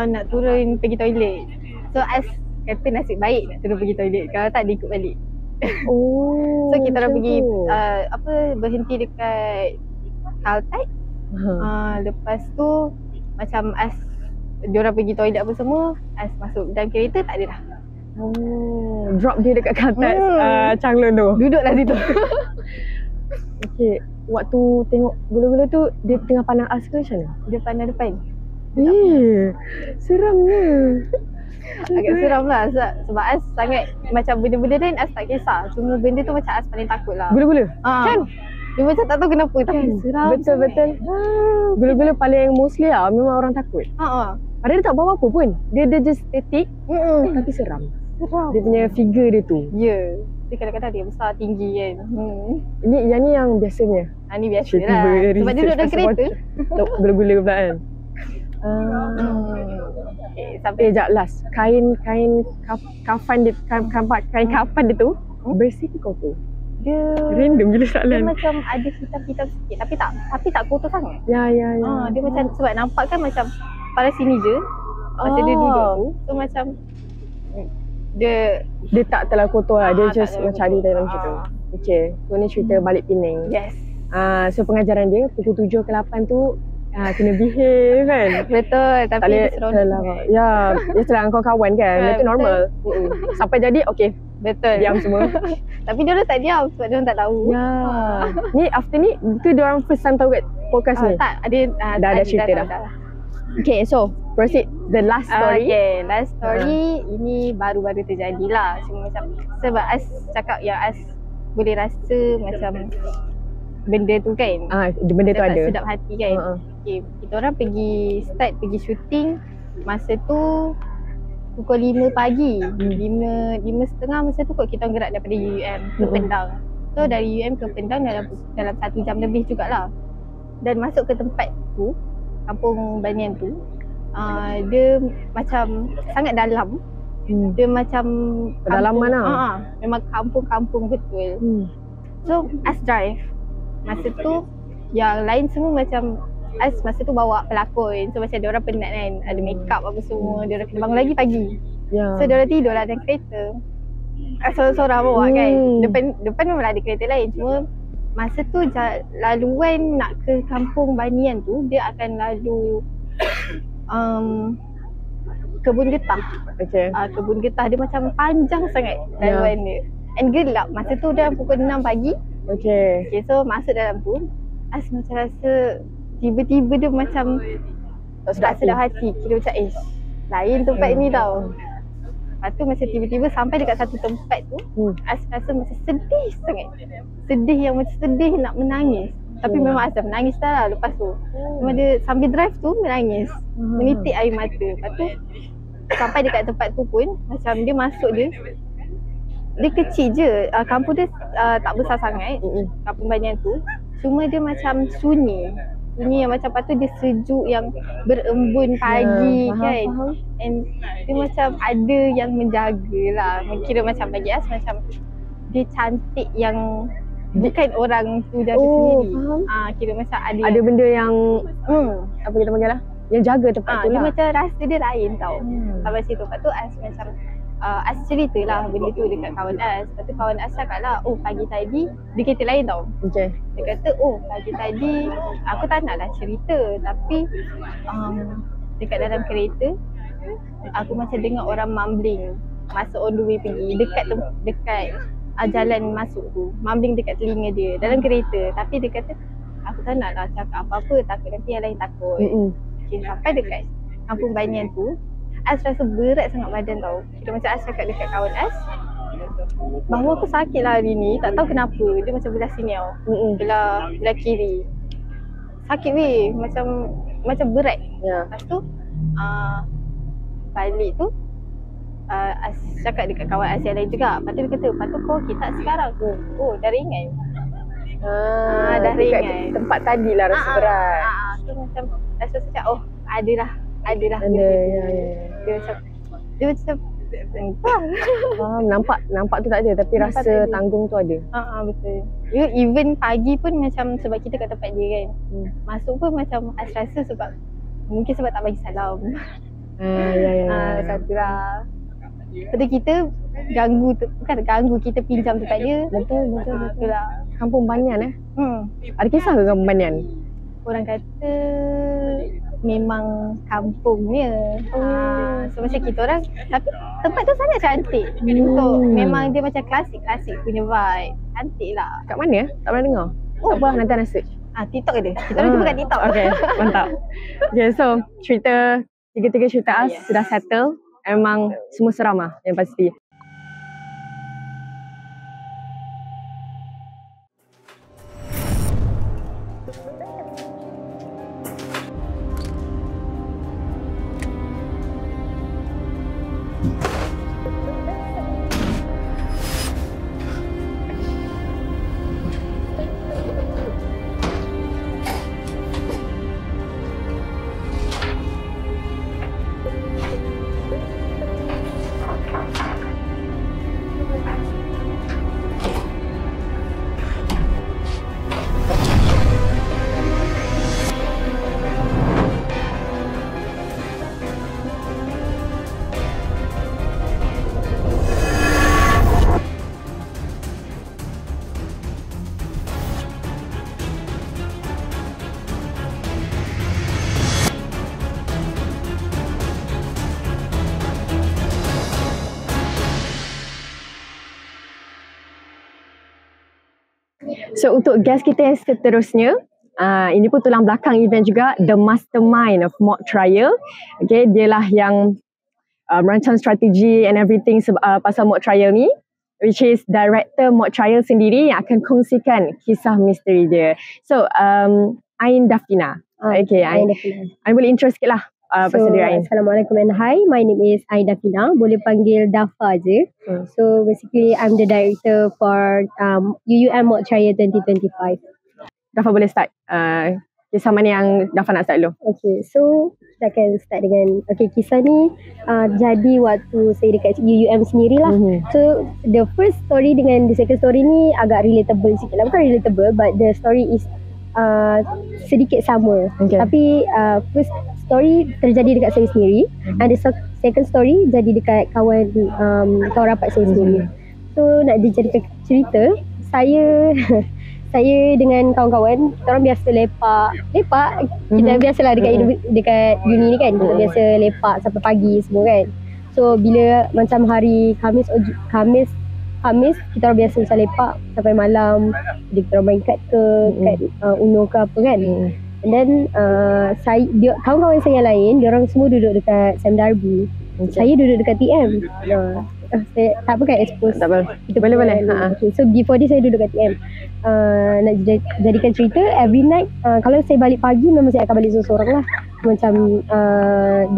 Speaker 3: nak turun pergi toilet. So As kata nasib baik nak turun pergi toilet, kalau tak dia ikut balik. So kita orang pergi berhenti dekat Caltech. Lepas tu macam As diorang pergi toilet apa semua, As masuk dalam kereta tak ada dah.
Speaker 1: Drop dia dekat Caltech Changlun tu.
Speaker 3: Duduklah situ.
Speaker 1: Okay, waktu tengok gula-gula tu dia tengah pandang As ke macam mana?
Speaker 3: Dia pandang depan.
Speaker 1: Seramnya.
Speaker 3: Agak seram lah sebab As sangat macam benda-benda lain As tak kisah. Cuma benda tu macam As paling takut lah.
Speaker 1: Gula-gula?
Speaker 3: Kan? Dia macam tak tahu kenapa tapi seram.
Speaker 1: Betul-betul. Gula-gula paling mostly lah memang orang takut. Padahal dia tak bawa apa pun. Dia just static tapi seram. Dia punya figure dia tu.
Speaker 3: Ya. Dia kadang-kadang dia besar, tinggi kan.
Speaker 1: Yang ni yang biasanya.
Speaker 3: Ni biasa lah. Sebab dia duduk dalam kereta.
Speaker 1: Gula-gula pula kan. Sampai sekejap last. Kain kafan dia tu bersih ke kotor?
Speaker 3: Dia
Speaker 1: random gila soalan.
Speaker 3: Dia macam ada hitam-hitam sikit tapi tak kotor sangat.
Speaker 1: Ya.
Speaker 3: Dia macam sebab nampak kan macam pada sini je. Masa dia duduk tu. So macam dia
Speaker 1: tak terlalu kotor lah. Dia just macam ada dalam macam tu. Okay. So ni cerita balik Penang.
Speaker 3: Yes.
Speaker 1: So pengajaran dia pukul 7 ke 8 tu kena behave kan.
Speaker 3: Betul. Tapi
Speaker 1: seronok. Ya. Biasalah dengan kawan-kawan kan. Itu normal. Sampai jadi okay.
Speaker 3: Betul.
Speaker 1: Diam semua.
Speaker 3: Tapi diorang tak diam sebab diorang tak tahu.
Speaker 1: Ya. Ni after ni itu diorang first time tahu kat podcast ni.
Speaker 3: Tak,
Speaker 1: ada cerita dah. Okay, so proceed the last story.
Speaker 3: Okay, last story ini baru-baru terjadilah. Cuma macam sebab As cakap yang As boleh rasa macam benda tu kan.
Speaker 1: Benda tu ada.
Speaker 3: Sedap hati kan. Okay, kita orang pergi shooting masa tu pukul 5 pagi. 5.30 masa tu kot kita gerak daripada UM ke Pendang. So dari UM ke Pendang dalam 1 jam lebih jugalah. Dan masuk ke tempat tu, Kampung Banyan tu, dia macam sangat dalam. Dia macam
Speaker 1: dalam mana?
Speaker 3: Memang kampung-kampung betul. So As drive. Masa tu yang lain semua macam As masa tu bawa pelakon. So macam diorang penat kan, ada makeup apa semua. Diorang kena bangun lagi pagi. So diorang tidur lah dalam kereta. Sorang-sorang bawa kan. Depan memang ada kereta lain. Cuma masa tu laluan nak ke Kampung Banyan tu, dia akan lalu Kebun Getah.
Speaker 1: Okay.
Speaker 3: Kebun Getah dia macam panjang sangat laluan dia. And gelap. Masa tu dah pukul 6 pagi.
Speaker 1: Okay,
Speaker 3: so masuk dalam tu, As macam rasa tiba-tiba dia macam tak sedap hati. Kira macam lain tempat ni tau. Lepas tu macam tiba-tiba sampai dekat satu tempat tu, As rasa macam sedih sangat. Sedih yang macam sedih nak menangis. Tapi memang As dah menangis dah lah lepas tu. Cuma dia sambil drive tu menangis, menitik air mata. Lepas tu sampai dekat tempat tu pun macam dia masuk dia kecil je. Kampung dia tak besar sangat, Kampung Banyan tu. Cuma dia macam sunyi yang macam patut dia sejuk yang berembun pagi kan. And dia macam ada yang menjaga lah. Kira macam bagi As macam dia cantik yang bukan orang tu jaga sendiri. Kira macam ada
Speaker 1: benda yang apa kita panggil lah, yang jaga tempat tu
Speaker 3: dia
Speaker 1: lah.
Speaker 3: macam rasa dia lain tau. Sampai situ. Lepas tu As macam As cerita lah benda tu dekat kawan As. Lepas tu kawan As cakap lah, pagi tadi dia kereta lain tau.
Speaker 1: Okay.
Speaker 3: Dia kata, pagi tadi aku tak nak lah cerita. Tapi dekat dalam kereta aku macam dengar orang mumbling masa on the way pergi dekat jalan masuk tu. Mumbling dekat telinga dia dalam kereta. Tapi dia kata, aku tak nak lah cakap apa-apa, takut nanti yang lain takut. Okay, sampai dekat Kampung Banyan tu, As rasa berat sangat badan tau. Kira macam As cakap dekat kawan As, bahawa aku sakit lah hari ni, tak tahu kenapa. Dia macam belah sini tau, belah kiri. Sakit weh, macam berat. Lepas tu balik tu As cakap dekat kawan As yang lain juga. Lepas tu dia kata, lepas tu kau okey tak sekarang? Dah ringan. dah ringan.
Speaker 1: Tempat tadi lah rasa berat.
Speaker 3: So macam rasa macam adalah
Speaker 1: ya.
Speaker 3: Dia macam
Speaker 1: nampak tu tak ada tapi rasa tanggung tu ada.
Speaker 3: Betul. Even pagi pun macam sebab kita kat tempat dia kan. Masuk pun macam rasa sebab mungkin sebab tak bagi salam. Satu lah. Lepas tu kita bukan ganggu, kita pinjam tempat dia.
Speaker 1: Betul
Speaker 3: lah.
Speaker 1: Kampung Banyan Ada kisah ke Kampung Banyan?
Speaker 3: Orang kata memang kampungnya. So macam kita orang, tapi tempat tu sangat cantik. Memang dia macam klasik punya vibe. Cantik lah.
Speaker 1: Kat mana? Tak pernah dengar. Tak apa, nanti nak search.
Speaker 3: TikTok ada. Kita orang jumpa kat TikTok.
Speaker 1: Okay, mantap. Okay, so tiga-tiga cerita sudah settle. Memang semua seram lah yang pasti. So untuk guest kita yang seterusnya, ini pun tulang belakang event juga, the mastermind of mock trial. Okay, dialah yang merancang strategi and everything pasal mock trial ni, which is director mock trial sendiri yang akan kongsikan kisah misteri dia. So Ain Dafina. Okay, Ain boleh intro sikit lah pasal diri Ain.
Speaker 4: Assalamualaikum and hi, my name is Ain Dafina. Boleh panggil Dafa je. So basically I'm the director for UUM Mock Trial 2025.
Speaker 1: Dafa boleh start. Kisah mana yang Dafa nak start dulu?
Speaker 4: Okay, so kita akan start dengan kisah ni jadi waktu saya dekat UUM sendirilah. So the first story dengan the second story ni agak relatable sikit lah. Bukan relatable, but the story is sedikit sama. Tapi first story terjadi dekat saya sendiri, and the second story jadi dekat kawan rapat saya sendiri. So nak dijadikan cerita, saya dengan kawan-kawan, kita orang biasa lepak. Kita biasalah dekat uni ni kan, kita biasa lepak sampai pagi semua kan. So bila macam hari Khamis kita orang biasa macam lepak sampai malam. Jadi kita orang main kad ke, kad Uno ke apa kan. And then kawan-kawan saya yang lain, diorang semua duduk dekat Sam Darby. Saya duduk dekat TM. Saya tak apa kan expose.
Speaker 1: Tak apa. Boleh.
Speaker 4: Okay, so before this saya duduk kat TM. Nak jadikan cerita, every night kalau saya balik pagi memang saya akan balik seorang-seorang lah. Macam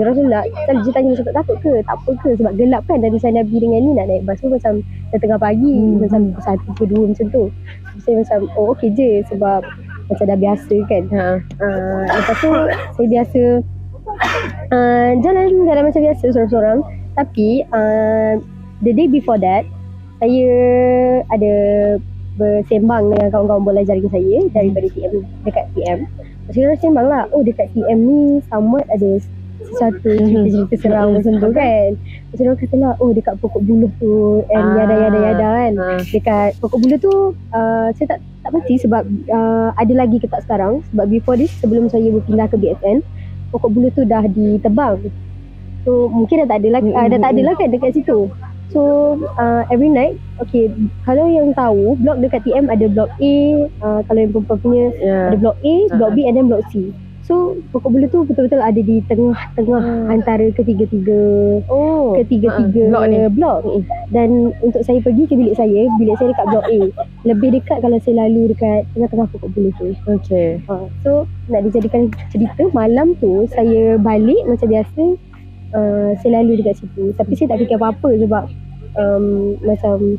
Speaker 4: diorang semua saya tanya macam takut ke, tak apa ke, sebab gelap kan dari Sam Darby dengan ni nak naik bas pun macam tengah pagi, macam 1 ke 2 macam tu. Saya macam okey je sebab macam dah biasa kan. Lepas tu saya biasa jalan macam biasa seorang-seorang. Tapi the day before that, saya ada bersembang dengan kawan-kawan bola jaring saya daripada TM, dekat TM. Saya sembang lah, dekat TM ni somewhat ada sesuatu cerita-cerita seram macam tu kan. Macam orang kata lah, dekat Pokok Buluh tu and yada kan. Dekat Pokok Buluh tu saya tak pasti sebab ada lagi ke tak sekarang. Sebab before this, sebelum saya berpindah ke BSN, Pokok Buluh tu dah ditebang. So mungkin dah tak ada lah kan dekat situ. So every night, kalau yang tahu, blok dekat TM ada blok A, kalau yang perempuan punya ada blok A, blok B and then blok C. So Pokok Buluh tu betul-betul ada di tengah antara ketiga-tiga blok. Dan untuk saya pergi ke bilik saya dekat blok A. Lebih dekat kalau saya lalu dekat tengah-tengah Pokok Buluh tu. So nak dijadikan cerita, malam tu saya balik macam biasa. Saya lalu dekat situ, tapi saya tak fikir apa-apa sebab macam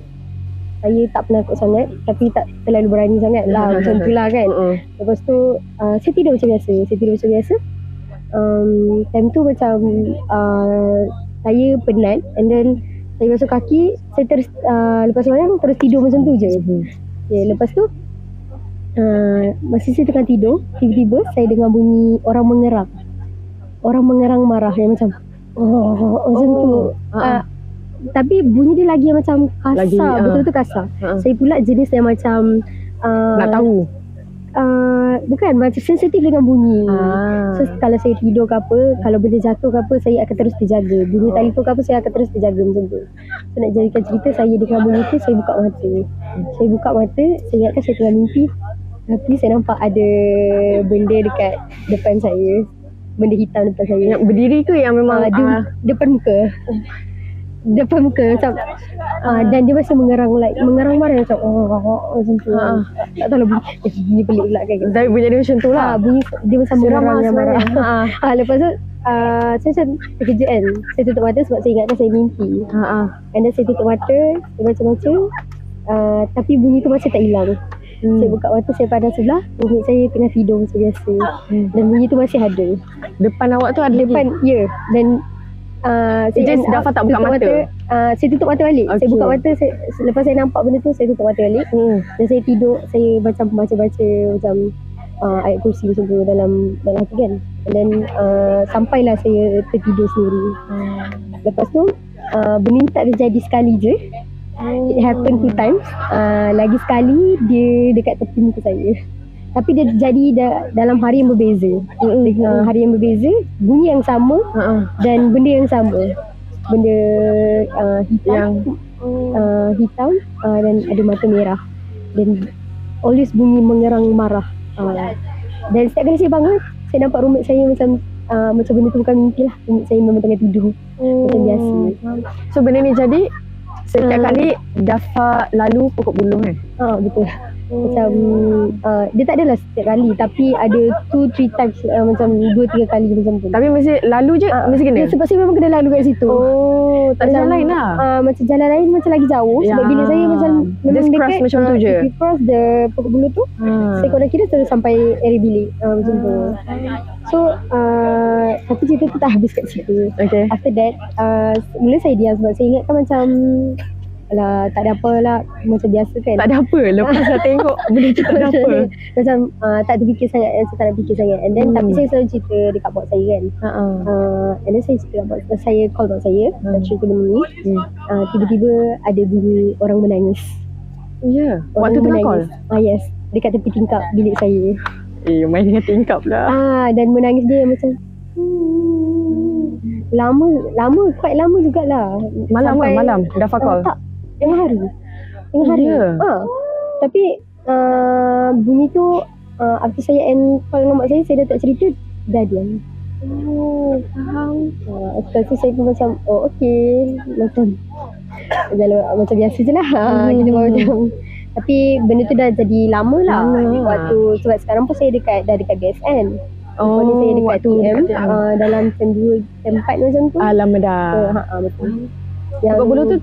Speaker 4: saya tak penakut sangat tapi tak terlalu berani sangat lah macam tu lah kan. Lepas tu saya tidur macam biasa. Time tu macam saya penat and then saya basuh kaki, saya terus lepas sembahyang terus tidur macam tu je. Lepas tu masih saya tengah tidur, tiba-tiba saya dengar bunyi orang mengerang marah yang macam macam tu. Tapi bunyi dia lagi macam kasar, betul-betul kasar. Saya pula jenis yang macam
Speaker 1: nak tahu.
Speaker 4: Bukan, macam sensitif dengan bunyi. So kalau saya tidur ke apa, kalau benda jatuh ke apa, saya akan terus terjaga. Bunyi telefon ke apa, saya akan terus terjaga macam tu. So nak jadikan cerita, saya dengan bunyi tu, saya buka mata. Saya ingatkan saya tengah mimpi, tapi saya nampak ada benda dekat depan saya, benda hitam depan saya.
Speaker 1: Yang berdiri ke yang memang
Speaker 4: depan muka macam dan dia masih mengerang marah macam macam tu. Tak tahu lah bunyi pelik pula kan.
Speaker 1: Tapi bunyi dia macam tu lah.
Speaker 4: Bunyi dia macam mengerang yang marah. Lepas tu saya macam terkejut kan. Saya tutup mata sebab saya ingatkan saya mimpi. And then saya tutup mata, saya baca-baca, tapi bunyi tu masih tak hilang. Saya buka mata, saya pandang sebelah, roommate saya tengah tidur macam biasa. Dan bunyi tu masih ada.
Speaker 1: Depan awak tu ada
Speaker 4: depan,
Speaker 1: lagi?
Speaker 4: Ya. Dan
Speaker 1: Just Dafa tak buka mata?
Speaker 4: Saya tutup mata balik. Saya buka mata, lepas saya nampak benda tu, saya tutup mata balik. Dan saya tidur, saya macam baca-baca macam ayat kursi macam tu dalam hati kan. And then sampailah saya tertidur sendiri. Lepas tu benda ni tak terjadi sekali je. It happened 2 times. Lagi sekali dia dekat tepi muka saya. Tapi dia jadi dalam hari yang berbeza. Hari yang berbeza, bunyi yang sama dan benda yang sama. Benda hitam dan ada mata merah. Dan always bunyi mengerang marah. Dan setiap kali saya bangun, saya nampak roommate saya macam benda tu bukan mimpi lah. Roommate saya memang tengah tidur macam biasa.
Speaker 1: So benda ni jadi setiap kali Dafa lalu pokok buluh kan?
Speaker 4: Betul. Macam dia tak adalah setiap kali, tapi ada 2-3 times, macam 2-3 kali macam tu.
Speaker 1: Tapi mesti lalu je, mesti kena?
Speaker 4: Sebab saya memang kena lalu kat situ.
Speaker 1: Tak ada jalan lain lah.
Speaker 4: Macam jalan lain macam lagi jauh. Sebab bilik saya macam
Speaker 1: just cross macam tu je.
Speaker 4: If you cross the pokok buluh tu, saya korang kira terus sampai area bilik macam tu. So tapi cerita tu tak habis kat situ. After that mula saya diam sebab saya ingatkan macam alah, tak ada apa lah, macam biasa kan.
Speaker 1: Tak ada apa, lepas saya tengok benda tu tak ada apa.
Speaker 4: Macam tak terfikir sangat, saya tak nak fikir sangat. And then tapi saya selalu cerita dekat bos saya kan. And then saya cerita dekat bos saya, call bos saya, cerita benda ni. Tiba-tiba ada bunyi orang menangis.
Speaker 1: Ya, waktu tengah call?
Speaker 4: Yes, dekat tepi tingkap bilik saya.
Speaker 1: Main dengan tingkap lah.
Speaker 4: Dan menangis dia macam lama, quite lama jugalah.
Speaker 1: Malam Dafa call?
Speaker 4: Tak, tengah hari. Tapi bunyi tu after saya end call dengan mak saya dah tak cerita, dah diam. Faham. Lepas tu saya pun macam okay, macam biasa je lah. Kita macam tapi benda tu dah jadi lama lah. Waktu sebab sekarang pun saya dah dekat BSN. Ni saya dekat TM dalam sem 2, sem 4 macam tu.
Speaker 1: Lama dah.
Speaker 4: Betul.
Speaker 1: Pokok buluh tu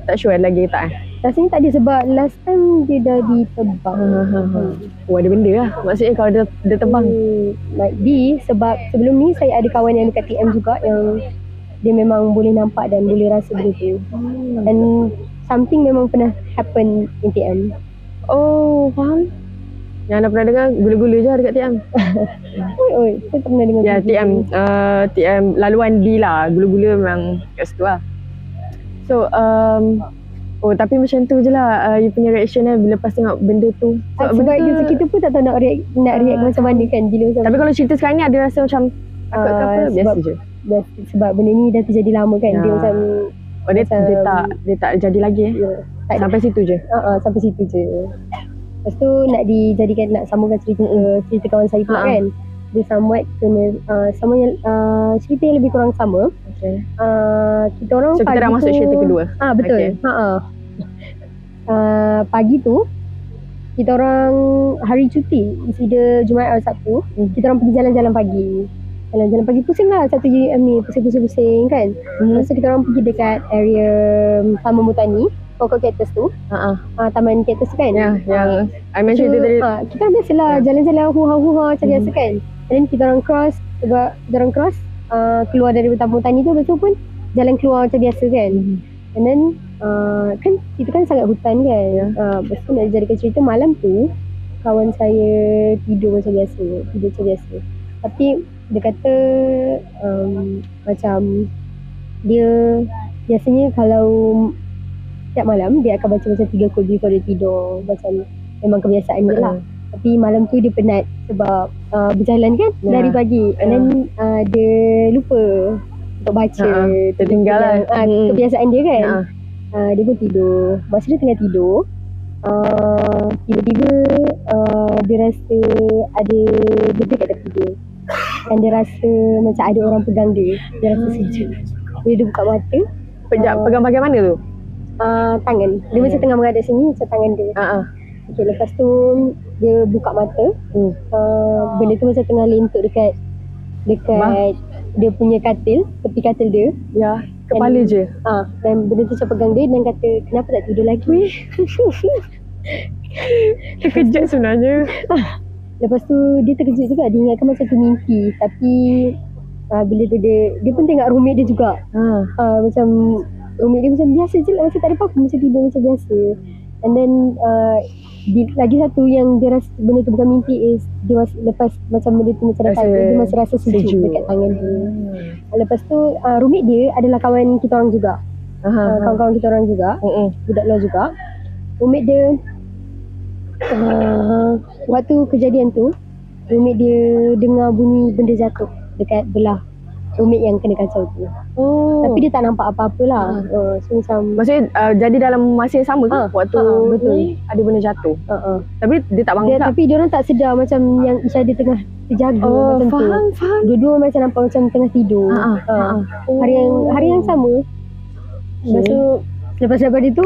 Speaker 1: tak sure lagi tak?
Speaker 4: Rasanya tak ada sebab last time dia dah ditebang.
Speaker 1: Ada benda lah. Maksudnya kalau dia tebang.
Speaker 4: Might be sebab sebelum ni saya ada kawan yang dekat TM juga yang dia memang boleh nampak dan boleh rasa benda tu. And something memang pernah happen in TM.
Speaker 1: Faham. Yang anda pernah dengar gula-gula je dekat TM.
Speaker 4: Saya tak pernah dengar.
Speaker 1: Ya, TM laluan D lah. Gula-gula memang kat situ lah. So tapi macam tu je lah you punya reaction bila lepas tengok benda tu.
Speaker 4: Sebab kita pun tak tahu nak react macam mana kan bila macam.
Speaker 1: Tapi kalau cerita sekarang ni ada rasa macam takut ke apa? Biasa je.
Speaker 4: Sebab benda ni dah terjadi lama kan. Dia macam
Speaker 1: dia tak jadi lagi sampai situ je.
Speaker 4: Sampai situ je. Lepas tu nak sambungkan cerita kawan saya pula kan. Dia somewhat kena cerita yang lebih kurang sama. Kita orang
Speaker 1: so kita dah masuk cerita kedua.
Speaker 4: Betul. Pagi tu kita orang hari cuti, either Jumaat atau Sabtu, kita orang pergi jalan-jalan pagi. Jalan-jalan pagi pusing lah satu UM ni, pusing-pusing kan. Lepas tu kita orang pergi dekat area Taman Botani. pokok kaktus tu. Taman kaktus tu kan.
Speaker 1: Yang I mention tu tadi.
Speaker 4: Kita orang biasalah jalan-jalan huha-huha macam biasa kan. And then kita orang cross, sebab kita orang cross keluar dari taman tani tu, lepas tu pun jalan keluar macam biasa kan. And then kan kita kan sangat hutan kan. Lepas tu nak jadikan cerita, malam tu kawan saya tidur macam biasa. Tapi dia kata macam dia biasanya kalau setiap malam dia akan baca macam 3 quote before dia tidur. Macam memang kebiasaan dia lah. Tapi malam tu dia penat sebab berjalan kan dari pagi. And then dia lupa untuk baca.
Speaker 1: Tertinggal lah.
Speaker 4: Kebiasaan dia kan. Dia pun tidur. Masa dia tengah tidur, tiba-tiba dia rasa ada benda kat tepi dia. Dan dia rasa macam ada orang pegang dia. Dia rasa sejuk. Dia buka mata.
Speaker 1: Pegang bahagian mana tu?
Speaker 4: Tangan. Dia macam tengah menghadap sini, macam tangan dia. Okay, lepas tu dia buka mata. Benda tu macam tengah lentuk dekat dia punya katil, tepi katil dia.
Speaker 1: Ya, kepala je.
Speaker 4: Dan benda tu macam pegang dia dan kata, kenapa tak tidur lagi?
Speaker 1: Terkejut sebenarnya.
Speaker 4: Lepas tu dia terkejut juga. Dia ingatkan macam tu mimpi. Tapi bila tu dia pun tengok roommate dia juga. Macam roommate dia macam biasa je lah, macam tak ada apa-apa, macam tidur macam biasa. And then lagi satu yang dia rasa benda tu bukan mimpi is dia lepas macam benda tu macam dekat dia masih rasa sejuk dekat tangan dia. Lepas tu roommate dia adalah kawan kita orang juga. Kawan-kawan kita orang juga, budak luar juga. Roommate dia waktu kejadian tu, roommate dia dengar bunyi benda jatuh dekat belah roommate yang kena kacau tu. Tapi dia tak nampak apa-apa lah. So macam
Speaker 1: maksudnya jadi dalam masa yang sama ke waktu
Speaker 4: betul.
Speaker 1: Ada benda jatuh. Tapi dia tak bangun.
Speaker 4: Tapi dia orang tak sedar macam yang Isha dia tengah terjaga macam
Speaker 1: faham.
Speaker 4: tu. Dua-dua macam nampak macam tengah tidur. Hari yang sama. Lepas tu lepas daripada tu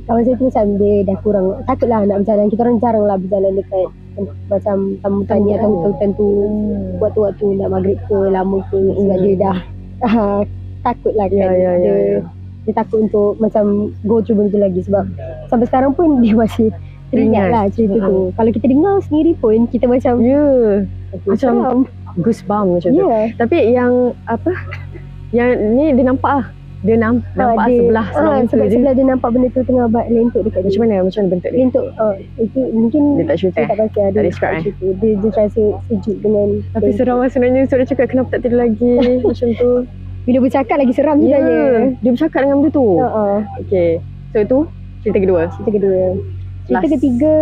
Speaker 4: kawan saya tu macam dia dah kurang takut lah nak berjalan. Kita orang jarang lah berjalan dekat macam tamu tani atau hutan tu waktu-waktu nak maghrib ke lama ke. Sebab dia dah takut lah kan. Dia takut untuk macam go through benda tu lagi. Sebab sampai sekarang pun dia masih teringat lah cerita tu. Kalau kita dengar sendiri pun kita macam
Speaker 1: macam goosebump macam tu. Tapi yang yang ni dia nampak lah. Dia nampak sebelah
Speaker 4: sebab sebelah dia nampak benda tu tengah lentuk dekat
Speaker 1: dia. Macam mana bentuk dia?
Speaker 4: Lentuk. Itu mungkin
Speaker 1: dia tak cerita.
Speaker 4: Dia tak baca. Dia tak cerita. Dia just rasa sejuk dengan.
Speaker 1: Tapi seram lah sebenarnya. So dia cakap kenapa tak tidur lagi macam tu.
Speaker 4: Bila bercakap lagi seram sebenarnya.
Speaker 1: Dia bercakap dengan benda tu. Okay. So itu cerita kedua. Cerita ketiga,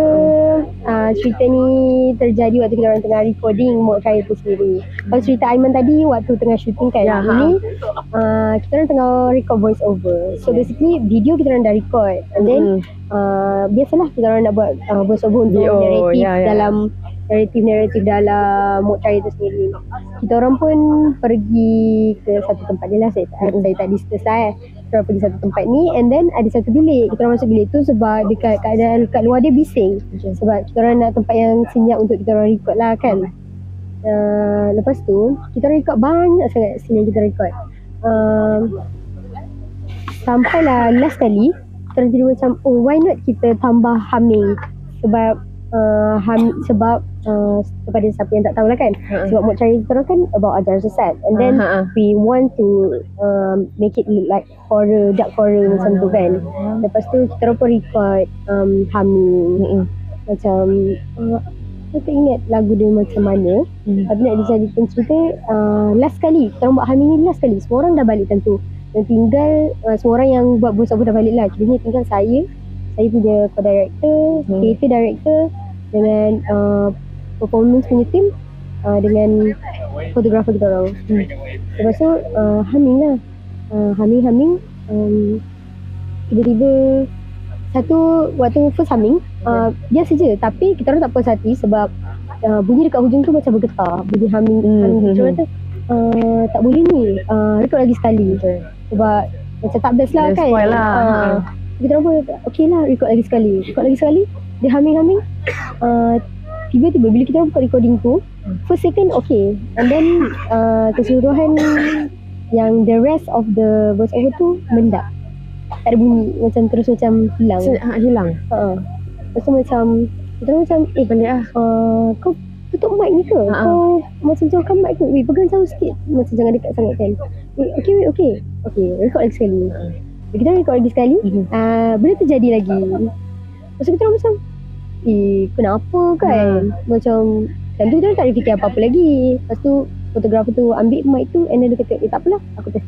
Speaker 1: cerita ni terjadi waktu kita orang tengah recording mock trial tu sendiri. Kalau cerita Aiman tadi waktu tengah shooting kan, ini kita orang tengah record voice over. So basically video kita orang dah record. And then biasalah kita orang nak buat voice over untuk naratif dalam mock trial tu sendiri. Kita orang pun pergi ke satu tempat ni lah. Saya tak discuss lah Kita orang pergi satu tempat ni. And then ada satu bilik. Kita orang masuk bilik tu sebab keadaan kat luar dia bising. Sebab kita orang nak tempat yang senyap untuk kita orang record lah kan. Lepas tu kita orang record banyak sangat scene yang kita record. Sampailah last kali kita orang jadi macam why not kita tambah humming. Sebab kepada siapa yang tak tahulah kan, sebab mock trial kita orang kan about ajar sesat. And then we want to make it look like horror, dark horror macam tu kan. Lepas tu kita orang pun record humming. Macam saya tak ingat lagu dia macam mana. Tapi nak dijadikan cerita last kali kita orang buat humming ni last kali. Semua orang dah balik tentu. Dan tinggal semua orang yang buat voice over dah balik lah. Kiranya tinggal saya punya co-director, creator director dengan performance punya team dengan fotografer kita orang. Lepas tu humming lah. Humming tiba-tiba satu waktu first humming biasa je, tapi kita orang tak puas hati sebab bunyi dekat hujung tu macam bergetar. Bunyi humming kita kata tak boleh ni, record lagi sekali sebab macam tak best lah kan. Spoil lah.
Speaker 4: Kita orang pun okay lah, record lagi sekali. Dia humming tiba-tiba bila kita buka recording tu first second okay, and then keseluruhan yang the rest of the voice over tu mendap. tak ada bunyi, macam terus macam hilang.
Speaker 1: Hilang?
Speaker 4: Lepas tu macam kita macam
Speaker 1: balik lah.
Speaker 4: Kau tutup mic ni ke? Kau macam jauhkan mic ke? Pegang jauh sikit, macam jangan dekat sangat kan. Okay, record lagi sekali. Kita record lagi sekali, benda tu jadi lagi. Lepas tu kita orang macam kenapa kan? Macam time tu kita tak ada fikir apa-apa lagi. Lepas tu fotografer tu ambil mic tu, and then dia kata, tak apalah, aku test.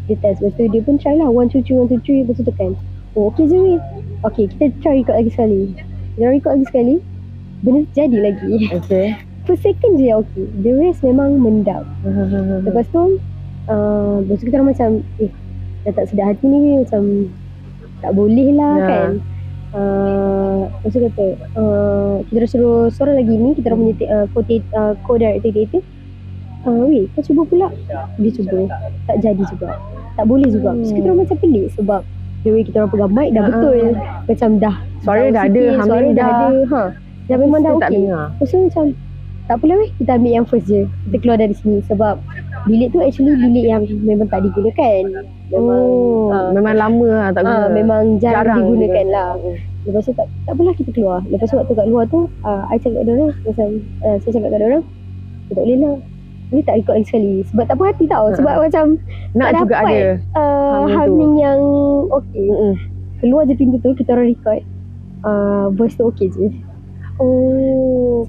Speaker 4: Dia test, lepas tu dia pun try lah 1, 2, 3, 1, 2, 3, lepas tu tekan. Okay je weh. Okay, kita try record lagi sekali. Kita record lagi sekali, benda tu jadi lagi. Okay. Per second je okay. The rest memang mendap. Lepas tu kita orang macam dah tak sedar hati ni, macam tak boleh lah kan. Lepas tu kata kita dah suruh seorang lagi ni, kita orang punya co-director weh, kau cuba pula. Dia cuba, tak jadi juga, tak boleh juga. So kita orang macam pelik sebab the way kita orang pegang mic dah betul, macam dah
Speaker 1: suara dah ada,
Speaker 4: suara dah ada, dah memang dah okey. Lepas tu macam tak apalah weh, kita ambil yang first je, kita keluar dari sini. Sebab bilik tu actually bilik yang memang tak digunakan.
Speaker 1: Memang lama lah tak guna.
Speaker 4: Memang jarang digunakan lah. Lepas tu tak apalah, kita keluar. Lepas tu waktu kat luar tu I cakap kat diorang, macam saya cakap kat diorang, tak boleh lah, boleh tak record lagi sekali. Sebab tak puas hati tau. Sebab macam
Speaker 1: nak
Speaker 4: tak
Speaker 1: juga
Speaker 4: dapat
Speaker 1: ada
Speaker 4: humming yang okey. Keluar je pintu tu, kita orang record, voice tu okey je.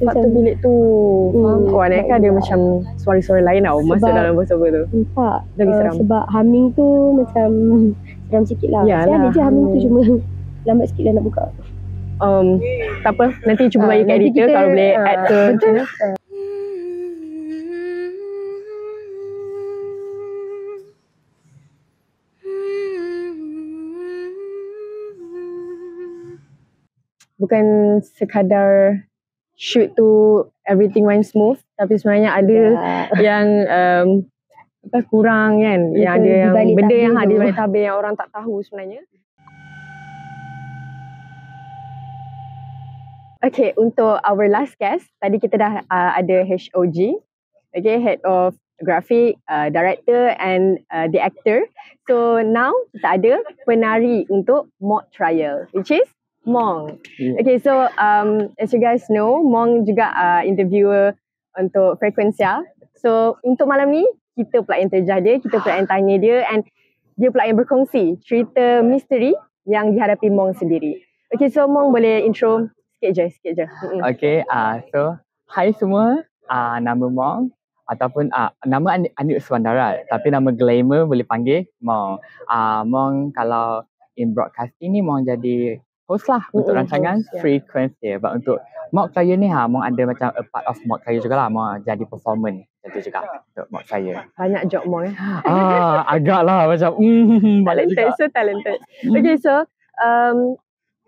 Speaker 1: Faktor bilik tu Anak kan ada macam suara-suara lain tau masuk dalam voice over tu.
Speaker 4: Tak,
Speaker 1: lagi seram.
Speaker 4: sebab humming tu macam seram sikit lah. Saya ada je humming tu, cuma lambat sikit lah nak buka.
Speaker 1: Tak apa, nanti cuba bagi kat editor kalau boleh add ke macam mana. Bukan sekadar shoot tu everything went smooth, tapi sebenarnya ada yang kurang kan. Yang ada yang benda yang ada di balik tabir yang orang tak tahu sebenarnya. Okay, untuk our last guest, tadi kita dah ada HOG, okay, Head of Graphic, Director and the actor. So now kita ada penari untuk mock trial, which is Mong. Okay, so as you guys know, Mong juga interviewer untuk Frekuensia. So untuk malam ni, kita pula yang terjah dia, kita pula yang tanya dia, and dia pula yang berkongsi cerita misteri yang dihadapi Mong sendiri. Okay, so Mong boleh intro sikit je.
Speaker 5: Okay, so hi semua, nama Mong ataupun nama Anik Suandara, tapi nama glamour boleh panggil Mong. Mong kalau in broadcasting ni Mong jadi host lah untuk rancangan Frekuensia. But untuk mock trial ni Mong ada macam a part of mock trial jugalah. Mong jadi performance macam tu juga untuk mock trial.
Speaker 1: Banyak job Mong
Speaker 5: agak lah macam
Speaker 1: talented. Okay, so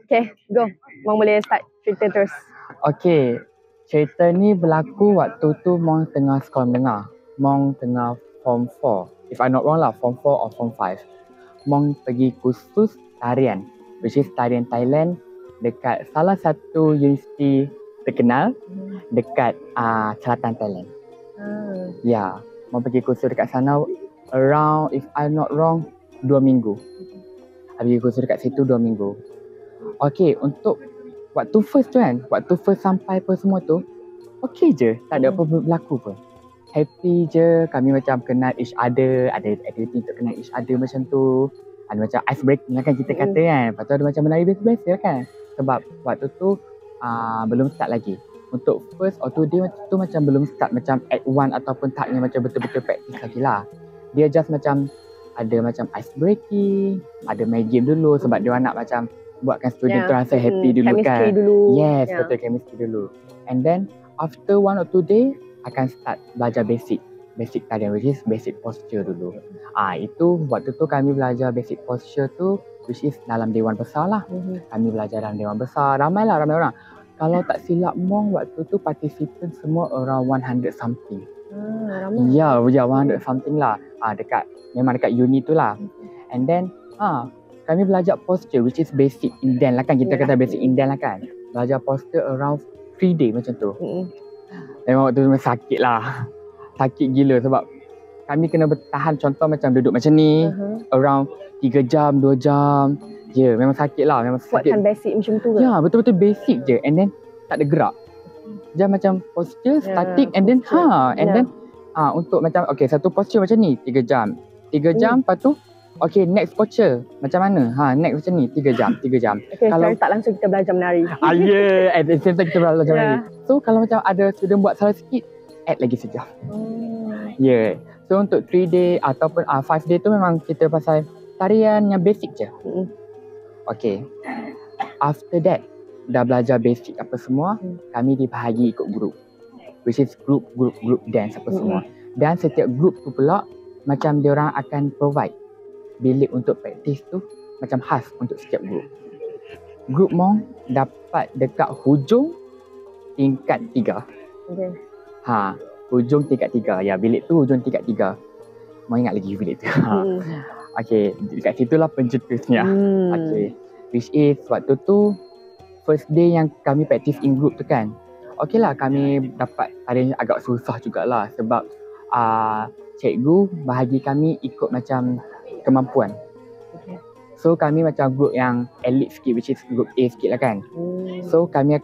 Speaker 1: okay, go. Mong boleh start cerita terus.
Speaker 5: Okay, cerita ni berlaku waktu tu Mong tengah sekolah menengah. Mong tengah form 4, if I'm not wrong lah, form 4 or form 5. Mong pergi kursus tarian, which is tarian Thailand, dekat salah satu universiti terkenal dekat selatan Thailand. Ya, Mong pergi kursus dekat sana around, if I'm not wrong, 2 minggu. Pergi kursus dekat situ 2 minggu. Okay, untuk waktu first tu kan, waktu first sampai apa semua tu, okay je, tak ada apa berlaku pun. Happy je, kami macam kenal each other, ada activity untuk kenal each other macam tu. Ada macam ice breaking lah kan kita kata kan. Lepas tu ada macam menari biasa-biasa kan. Sebab waktu tu belum start lagi. Untuk first or 2 day tu macam belum start macam act 1 ataupun tahapnya macam betul-betul practice lagi lah. Dia just macam ada macam ice breaking, ada main game dulu sebab dia nak macam buatkan student tu rasa happy dulu kan.
Speaker 1: Chemistry dulu.
Speaker 5: Yes, betul, chemistry dulu. And then after 1 or 2 day akan start belajar basic tarian, which is basic posture dulu. Itu waktu tu kami belajar basic posture tu, which is dalam dewan besar lah. Kami belajar dalam dewan besar, ramai orang. Kalau tak silap Mong waktu tu participant semua around 100 something.
Speaker 1: Ramai.
Speaker 5: Ya, 100 something lah. Memang dekat uni tu lah. And then kami belajar posture, which is basic indent lah kan. Kita kata basic indent lah kan. Belajar posture around 3 day macam tu. Memang waktu tu sakit lah. Sakit gila sebab kami kena bertahan, contoh macam duduk macam ni, around 3 jam, 2 jam. Ya, memang sakit lah. Memang sakit.
Speaker 1: Buatkan basic macam tu ke?
Speaker 5: Ya, betul-betul basic je. And then, tak ada gerak. Dia macam posture, static, and then, untuk macam, okay, satu posture macam ni, 3 jam. 3 jam, lepas tu, okay, next posture. Macam mana? Next macam ni, 3 jam, 3 jam.
Speaker 1: Okay, kalau tak langsung kita belajar menari.
Speaker 5: At the same time kita belajar menari. So, kalau macam ada student buat salah sikit, add lagi sejam. So, untuk 3 day ataupun 5 day tu memang kita pasal tarian yang basic je. Okay. After that, dah belajar basic apa semua, kami dibahagi ikut group. Which is group dance apa semua. Dan setiap group tu pula, macam diorang akan provide bilik untuk praktis tu macam khas untuk setiap group. Group Mong dapat dekat hujung tingkat 3.
Speaker 1: Okay.
Speaker 5: Hujung tingkat 3. Ya, bilik tu hujung tingkat 3. Mau ingat lagi bilik tu. Okay, dekat situlah pencetusnya. Okay. Which is waktu tu first day yang kami praktis in group tu kan. Okay lah, kami dapat tarian agak susah jugalah sebab cikgu bahagi kami ikut macam kemampuan. So kami macam group yang elite sikit, which is group A sikit lah kan. So kami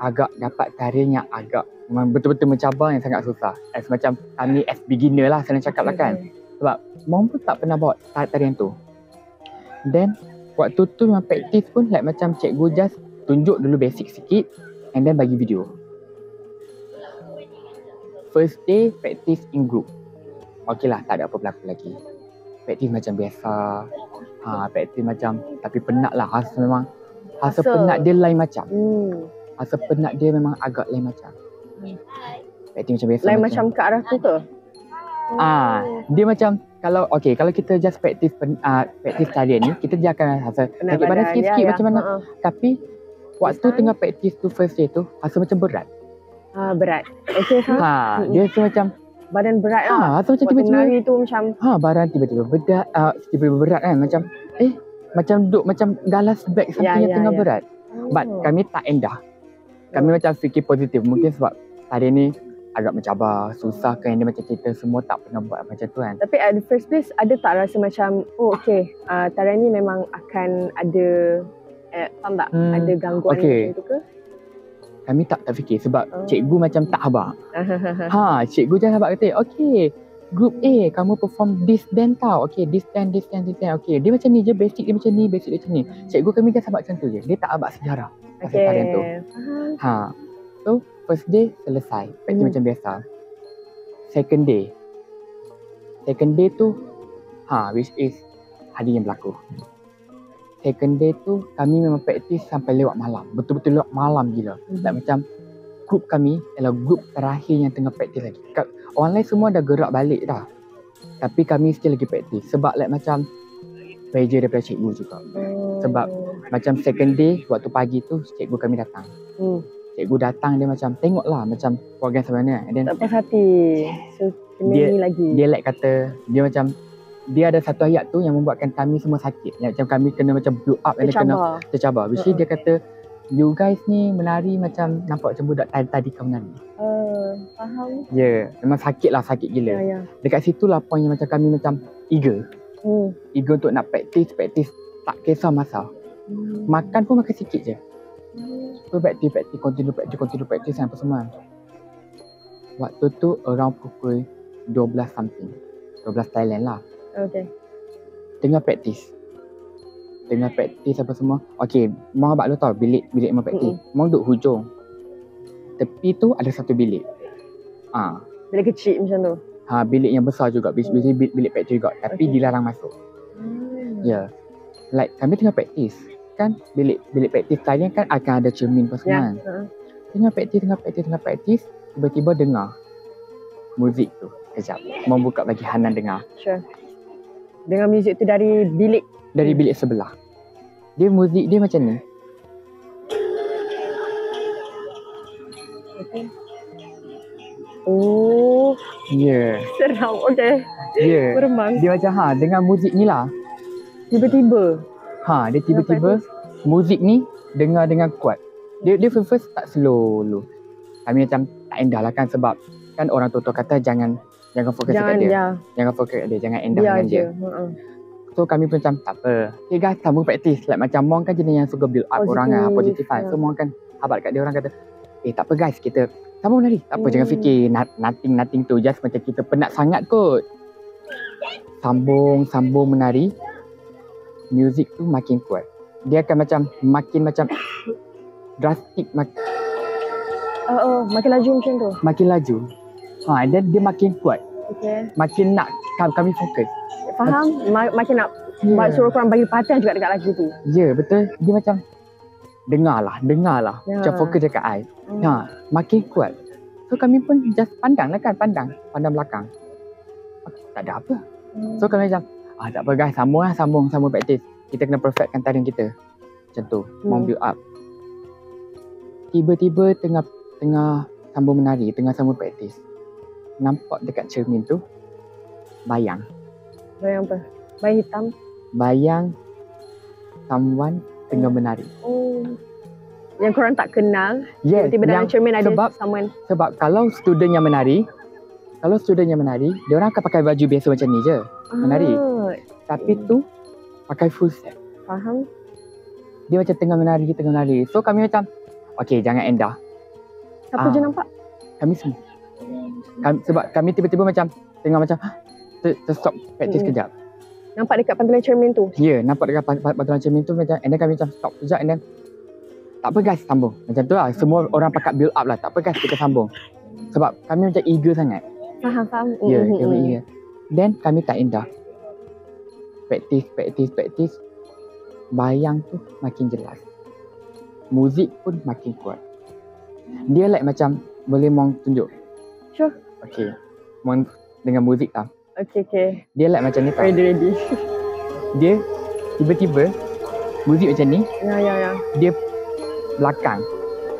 Speaker 5: agak dapat tarian yang agak memang betul-betul mencabar, yang sangat susah. As macam kami as beginner lah, senang cakap lah kan. Sebab Mom pun tak pernah bawa tarian tu. Then waktu tu memang praktis pun like macam cikgu just tunjuk dulu basic sikit and then bagi video. First day praktis in group. Okay lah, tak ada apa berlaku lagi. Praktis macam biasa. Praktis macam, tapi penat lah. Rasa penat dia lain macam. Rasa penat dia memang agak lain macam. Praktis macam biasa.
Speaker 1: Lain macam ke arah tu ke?
Speaker 5: Dia macam kalau kita just praktis tarian ni, kita je akan rasa sakit badan sikit-sikit macam mana. Tapi waktu tengah praktis tu first day tu, rasa macam berat.
Speaker 1: Berat. Okay,
Speaker 5: dia rasa macam
Speaker 1: badan berat lah.
Speaker 5: Rasa macam tiba-tiba
Speaker 1: menari tu macam
Speaker 5: badan tiba-tiba berat, tiba-tiba berat kan, macam duduk macam galas bag something yang tengah berat. But kami tak endah. Kami macam fikir positif. Mungkin sebab tarian ni agak mencabar, susah kan, dia macam kita semua tak pernah buat macam tu kan.
Speaker 1: Tapi at the first place, ada tak rasa macam, tarian ni memang akan ada, faham tak? Ada gangguan macam tu ke?
Speaker 5: Kami tak fikir sebab cikgu macam tak habaq. Cikgu jangan habaq kata, okay, group A, kamu perform this dance tau. Okay, this dance. Okay, dia macam ni je, basic dia macam ni, basic dia macam ni. Cikgu kami jangan habaq macam tu je. Dia tak habaq sejarah pasal tarian tu. So, first day selesai. Praktis macam biasa. Second day tu, which is hari yang berlaku. Second day tu, kami memang praktis sampai lewat malam. Betul-betul lewat malam gila. Macam group kami adalah group terakhir yang tengah praktis lagi. Orang lain semua dah gerak balik dah. Tapi kami still lagi praktis. Sebab macam pressure daripada cikgu juga. Sebab macam second day, waktu pagi tu, cikgu kami datang. Cikgu datang, dia macam tengoklah macam program sebenarnya.
Speaker 1: Tak puas hati. So, kena ni lagi.
Speaker 5: Dia kata, dia macam, dia ada satu ayat tu yang membuatkan kami semua sakit. Macam kami kena macam blow up, kena tercabar. Which dia kata, you guys ni menari macam nampak macam budak tadi kamu menari.
Speaker 1: Faham.
Speaker 5: Memang sakit gila. Dekat situ lah point yang macam kami macam eager. Eager untuk nak praktis, tak kisah masa. Makan pun makan sikit je. So praktis, continue praktis apa semua. Waktu tu around pukul 12 something. 12 Thailand lah.
Speaker 1: Okay.
Speaker 5: Tengah praktis apa semua. Okay, Mau abang lu tahu bilik mau praktis. Mau duduk hujung. Tepi tu ada satu bilik.
Speaker 1: Bilik kecil macam tu.
Speaker 5: Bilik yang besar juga. Biasanya bilik praktis juga. Tapi dilarang masuk. Like kami tengah praktis. Kan bilik praktis tadi kan akan ada cermin apa semua kan. Tengah praktis. Tiba-tiba dengar muzik tu. Kejap. Mau buka bagi Hanan dengar.
Speaker 1: Sure. Dengar muzik tu dari bilik?
Speaker 5: Dari bilik sebelah. Dia muzik dia macam ni.
Speaker 1: Okay. Oh. Seram. Okay. Meremang.
Speaker 5: Dia macam dengar muzik ni lah.
Speaker 1: Tiba-tiba.
Speaker 5: Dia tiba-tiba muzik ni dengar dengan kuat. Dia first tak slow dulu. Kami macam tak endah lah kan sebab kan orang tua kata jangan Jangan fokus dekat dia. Jangan fokus kat dia. Jangan endah dengan dia. So kami pun macam tak apa. Okay guys, sambung praktis. Like macam Mong kan jenis yang suka build up orang lah. Positive vibe. So Mong kan habat kat dia, orang kata, tak apa guys, kita sambung menari. Tak apa, jangan fikir nothing tu. Just macam kita penat sangat kot. Sambung menari. Music tu makin kuat. Dia akan makin drastic.
Speaker 1: Makin laju macam tu?
Speaker 5: Makin laju. Dan dia makin kuat.
Speaker 1: Okay.
Speaker 5: Makin nak kami fokus.
Speaker 1: Faham? Makin nak suruh korang bagi perhatian juga dekat lagu tu.
Speaker 5: Ya, betul. Dia macam dengarlah. Macam fokus dekat I. Makin kuat. So kami pun just pandang belakang. Tak ada apa. So kami macam, tak apa guys, sambung praktis. Kita kena perfectkan tarian kita. Macam tu, mau build up. Tiba-tiba tengah sambung menari, tengah sambung praktis, nampak dekat cermin tu bayang.
Speaker 1: Bayang apa? Bayang hitam?
Speaker 5: Bayang someone tengah menari.
Speaker 1: Yang korang tak kenal.
Speaker 5: Yes,
Speaker 1: tiba-tiba dalam cermin ada someone.
Speaker 5: Sebab kalau student yang menari, dia orang akan pakai baju biasa macam ni je, menari. Tapi tu pakai full set.
Speaker 1: Faham?
Speaker 5: Dia macam tengah menari. So kami macam, okay, jangan endah.
Speaker 1: Siapa je nampak?
Speaker 5: Kami semua. Sebab kami tiba-tiba macam tengah macam stop praktis kejap.
Speaker 1: Nampak dekat pantulan cermin tu?
Speaker 5: Ya, nampak dekat pantulan cermin tu macam, and then kami macam stop kejap, and then tak apa guys, sambung. Macam tu lah, semua orang pakat build up lah. Tak apa guys, kita sambung. Sebab kami macam eager sangat.
Speaker 1: Faham.
Speaker 5: Ya, kami eager. Then kami tak endah. Praktis. Bayang tu makin jelas. Muzik pun makin kuat. Dia like macam, boleh Mong tunjuk?
Speaker 1: Sure.
Speaker 5: Okay. Mong dengan muzik tau.
Speaker 1: Okay.
Speaker 5: Dia like macam ni tau.
Speaker 1: Ready.
Speaker 5: Dia tiba-tiba muzik macam ni.
Speaker 1: Ya.
Speaker 5: Dia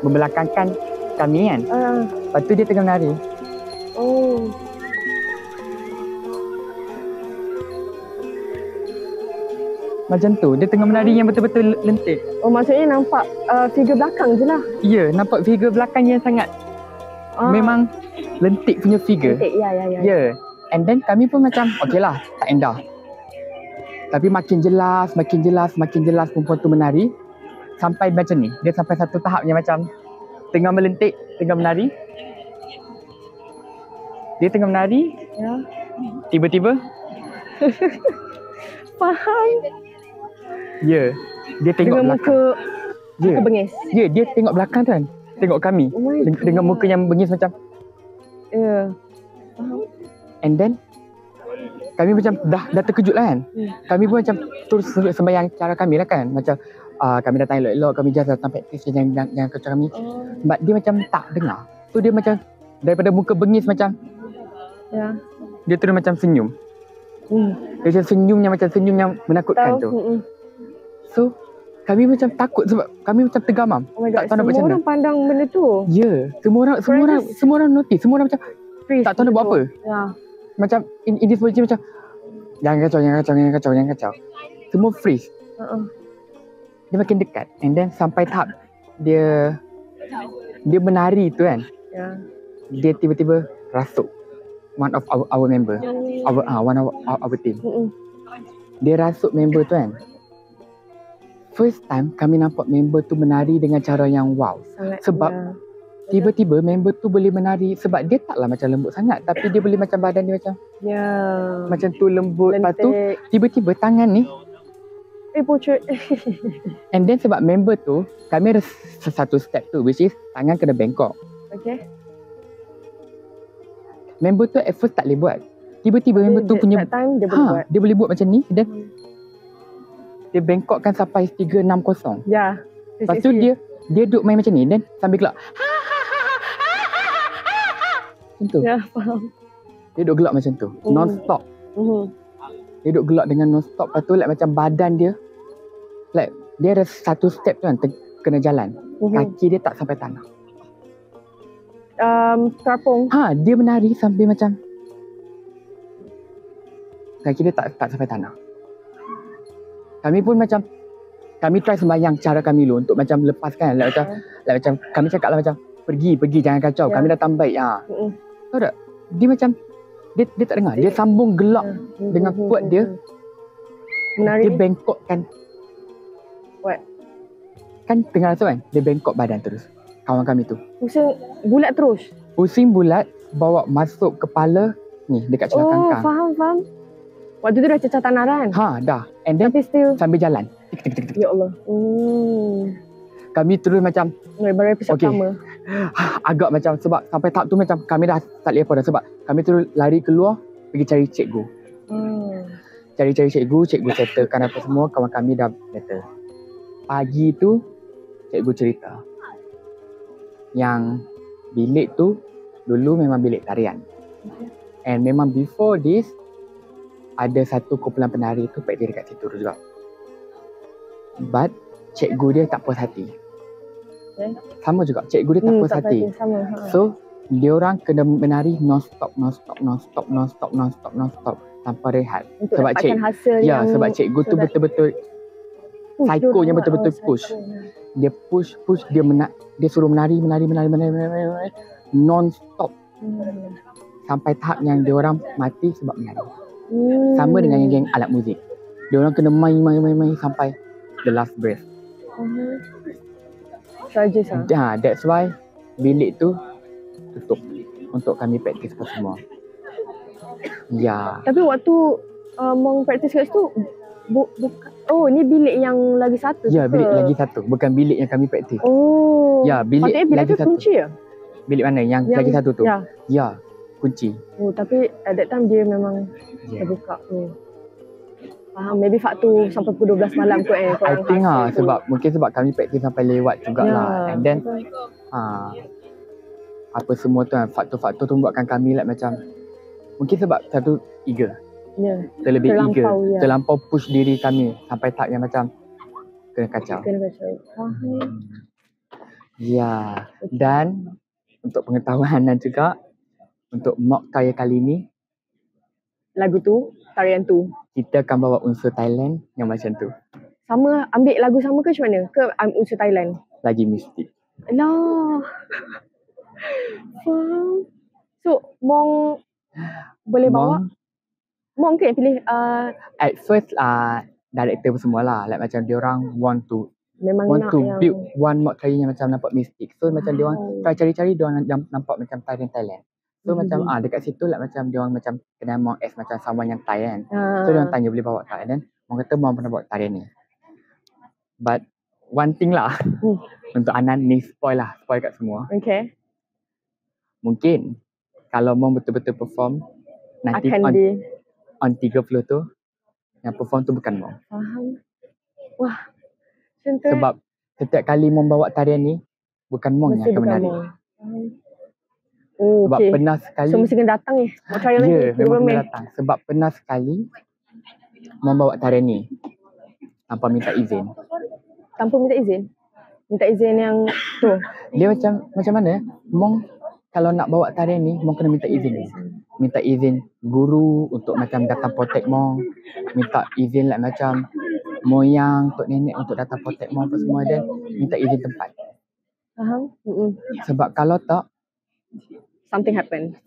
Speaker 5: membelakangkan kami kan. Lepas tu dia tengah menari. Macam tu. Dia tengah menari yang betul-betul lentik.
Speaker 1: Maksudnya nampak figure belakang je lah.
Speaker 5: Ya, nampak figure belakang yang sangat memang lentik punya figure.
Speaker 1: Lentik, ya.
Speaker 5: And then kami pun macam, okay lah, tak endah. Tapi makin jelas perempuan tu menari. Sampai macam ni. Dia sampai satu tahap yang macam tengah melentik, tengah menari. Dia tengah menari.
Speaker 1: Ya.
Speaker 5: Tiba-tiba.
Speaker 1: Faham.
Speaker 5: Ya. Dia tengok
Speaker 1: dengan
Speaker 5: belakang.
Speaker 1: Muka bengis.
Speaker 5: Ya, dia tengok belakang tu kan. Tengok kami. Dengan muka yang bengis macam.
Speaker 1: Ya.
Speaker 5: And then kami macam dah terkejut lah kan. Kami pun macam terus sembahyang cara kami lah kan. Macam kami datang elok-elok, kami just datang praktis, jangan kacau kami. But dia macam tak dengar. So dia macam daripada muka bengis macam dia terus macam senyum. Dia macam senyum yang menakutkan tu. So kami macam takut sebab kami macam tergamam.
Speaker 1: Oh my god, semua orang pandang benda tu.
Speaker 5: Ya, semua orang notice, semua orang macam freeze, tak tahu nak buat apa.
Speaker 1: Ya.
Speaker 5: Macam in this position macam jangan kacau. Semua freeze. Dia makin dekat, and then sampai tahap dia menari tu kan.
Speaker 1: Ya.
Speaker 5: Dia tiba-tiba rasuk one of our member, one of our team. Dia rasuk member tu kan. First time kami nampak member tu menari dengan cara yang wow. Sebab tiba-tiba member tu boleh menari sebab dia taklah macam lembut sangat, tapi dia boleh macam badan dia macam macam tu lembut. Lepas tu tiba-tiba tangan ni
Speaker 1: pucuk.
Speaker 5: And then sebab member tu, kami ada satu step tu, which is tangan kena bengkok.
Speaker 1: Okay.
Speaker 5: Member tu at first tak boleh buat. Tiba-tiba member tu punya
Speaker 1: time dia boleh buat.
Speaker 5: Dia boleh buat macam ni. Dan dia bengkokkan sampai 360.
Speaker 1: Ya.
Speaker 5: Lepas tu dia duduk main macam ni, dan sambil gelak. Macam tu.
Speaker 1: Ya, faham.
Speaker 5: Dia duduk gelak macam tu. Non-stop. Dia duduk gelak dengan non-stop. Lepas tu like macam badan dia, like dia ada satu step tu kan, kena jalan. Kaki dia tak sampai tanah.
Speaker 1: Terapung.
Speaker 5: Dia menari sambil macam kaki dia tak sampai tanah. Kami pun macam, kami try sembahyang cara kami dulu untuk macam lepaskan. Like macam kami cakap lah macam, pergi jangan kacau. Kami datang baik. Tahu tak? Dia macam Dia tak dengar. Dia sambung gelak dengan kuat dia.
Speaker 1: Menari.
Speaker 5: Dia bengkokkan.
Speaker 1: What?
Speaker 5: Kan tengah rasa kan? Dia bengkok badan terus. Kawan kami tu.
Speaker 1: Pusing bulat terus?
Speaker 5: Pusing bulat, bawa masuk kepala ni dekat celah kangkang.
Speaker 1: Faham. Waktu tu dah cecah tanah kan?
Speaker 5: Dah. And then
Speaker 1: tapi still
Speaker 5: sambil jalan.
Speaker 1: Ya Allah.
Speaker 5: Kami terus macam
Speaker 1: baru episode pertama.
Speaker 5: Agak macam sebab sampai tahap tu macam kami dah tak boleh apa dah. Sebab kami terus lari keluar pergi cari cikgu. Cari cikgu settlekan apa semua. Kawan kami dah settle. Pagi tu cikgu cerita yang bilik tu dulu memang bilik tarian. And memang before this ada satu kumpulan penari tu praktis dekat situ juga. But cikgu dia tak puas hati. Sama juga, cikgu dia tak puas hati. So, diorang kena menari non-stop tanpa rehat.
Speaker 1: Untuk sebab hasil
Speaker 5: sebab cikgu tu betul-betul psycho-nya betul-betul push. Dia push, dia suruh menari non-stop. Sampai tahap yang diorang mati sebab menari. Sama dengan yang geng alat muzik. Diorang kena main sampai the last breath.
Speaker 1: Tragis
Speaker 5: that's why bilik tu tutup untuk kami praktis apa semua.
Speaker 1: Tapi waktu Mong praktis kat situ ni bilik yang lagi satu.
Speaker 5: Bilik lagi satu. Bukan bilik yang kami praktis. Bilik lagi satu.
Speaker 1: Kunci ya?
Speaker 5: Bilik mana? Yang lagi satu tu? Ya, kunci.
Speaker 1: Tapi at that time dia memang terbuka. Faham, maybe faktor sampai pukul 12 malam kot
Speaker 5: I think mungkin sebab kami praktis sampai lewat jugalah. And then apa semua tu kan, faktor-faktor tu buatkan kami macam mungkin sebab satu eager. Terlebih eager. Terlampau push diri kami sampai tahap yang macam kena kacau. Dan untuk pengetahuan juga untuk mock kaya kali ni
Speaker 1: lagu tu, tarian tu,
Speaker 5: kita akan bawa unsur Thailand yang macam tu.
Speaker 1: Sama, ambil lagu sama ke macam mana? Ke unsur Thailand?
Speaker 5: Lagi mistik.
Speaker 1: Alah. So, Mong boleh bawa? Mong ke yang pilih?
Speaker 5: At first, director semua lah. Macam diorang want to build one mock tarian yang macam nampak mistik. So, macam diorang try cari-cari, diorang nampak macam tarian Thailand. So macam dekat situ macam diorang macam kenal Mong as macam someone yang Thai kan. So diorang tanya boleh bawa tak. And then Mong kata Mong pernah bawa tarian ni. But one thing lah untuk Anan ni spoil kat semua.
Speaker 1: Okay.
Speaker 5: Mungkin kalau Mong betul-betul perform nanti on 30 tu yang perform tu bukan Mong.
Speaker 1: Faham. Wah.
Speaker 5: Sebab setiap kali Mong bawa tarian ni bukan Mong yang akan menari. Sebab pernah sekali.
Speaker 1: So mesti kena datang ni. Mau trial lagi.
Speaker 5: Memang kena datang. Sebab pernah sekali membawa tarian ni tanpa minta izin.
Speaker 1: Tanpa minta izin? Minta izin yang tu?
Speaker 5: Dia macam mana? Mong kalau nak bawa tarian ni, Mong kena minta izin. Minta izin guru untuk macam datang protect Mong. Minta izin macam moyang, tok nenek untuk datang protect Mong apa semua. Dan minta izin tempat.
Speaker 1: Faham?
Speaker 5: Sebab kalau tak,
Speaker 1: Something happen.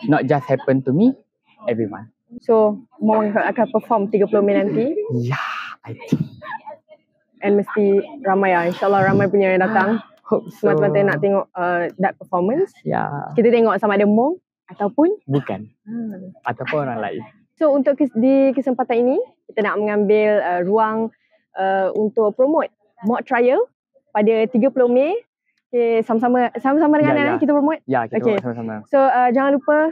Speaker 5: Not just happen to me, everyone.
Speaker 1: So, Mong akan perform 30 Mei nanti?
Speaker 5: I think.
Speaker 1: And mesti ramai lah. InsyaAllah ramai punya yang datang.
Speaker 5: Hope so.
Speaker 1: Semata-mata nak tengok that performance.
Speaker 5: Kita
Speaker 1: tengok sama ada Mong ataupun?
Speaker 5: Bukan. Ataupun orang lain.
Speaker 1: So, untuk di kesempatan ini, kita nak mengambil ruang untuk promote mock trial pada 30 Mei. Okay, sama-sama dengan Anan kita promote?
Speaker 5: Kita promote sama-sama.
Speaker 1: So, jangan lupa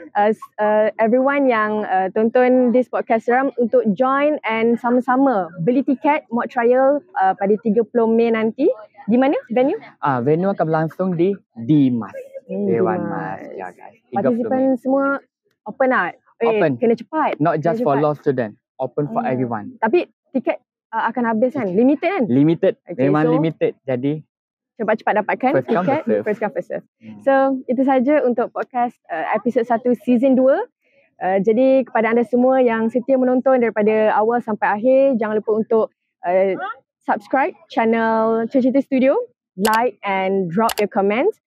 Speaker 1: everyone yang tonton this podcast seram untuk join and sama-sama beli tiket mock trial pada 30 Mei nanti. Di mana venue?
Speaker 5: Venue akan berlangsung di Dimas. Dewan Mas. Ya guys.
Speaker 1: Partisipan semua open lah.
Speaker 5: Open.
Speaker 1: Kena cepat.
Speaker 5: Not just for law student. Open for everyone.
Speaker 1: Tapi tiket akan habis kan? Limited kan?
Speaker 5: Limited. Memang limited. Jadi
Speaker 1: cepat-cepat dapatkan tiket. First come, first serve. So, itu saja untuk podcast episod 1 season 2. Jadi, kepada anda semua yang setia menonton daripada awal sampai akhir, jangan lupa untuk subscribe channel Cerita Studio, like and drop your comments.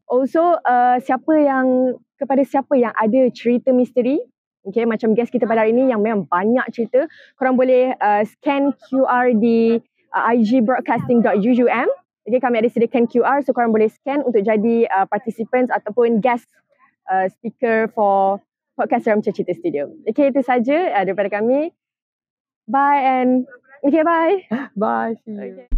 Speaker 1: Also, siapa yang kepada siapa yang ada cerita misteri, okay, macam guest kita pada hari ini yang memang banyak cerita, korang boleh scan QR di igbroadcasting.um. Okay, kami ada sediakan QR, so korang boleh scan untuk jadi participants ataupun guest speaker for podcast Seram Cerita Studio. Okay, itu saja daripada kami. Bye and okay, bye.
Speaker 5: Bye. See you.
Speaker 1: Okay.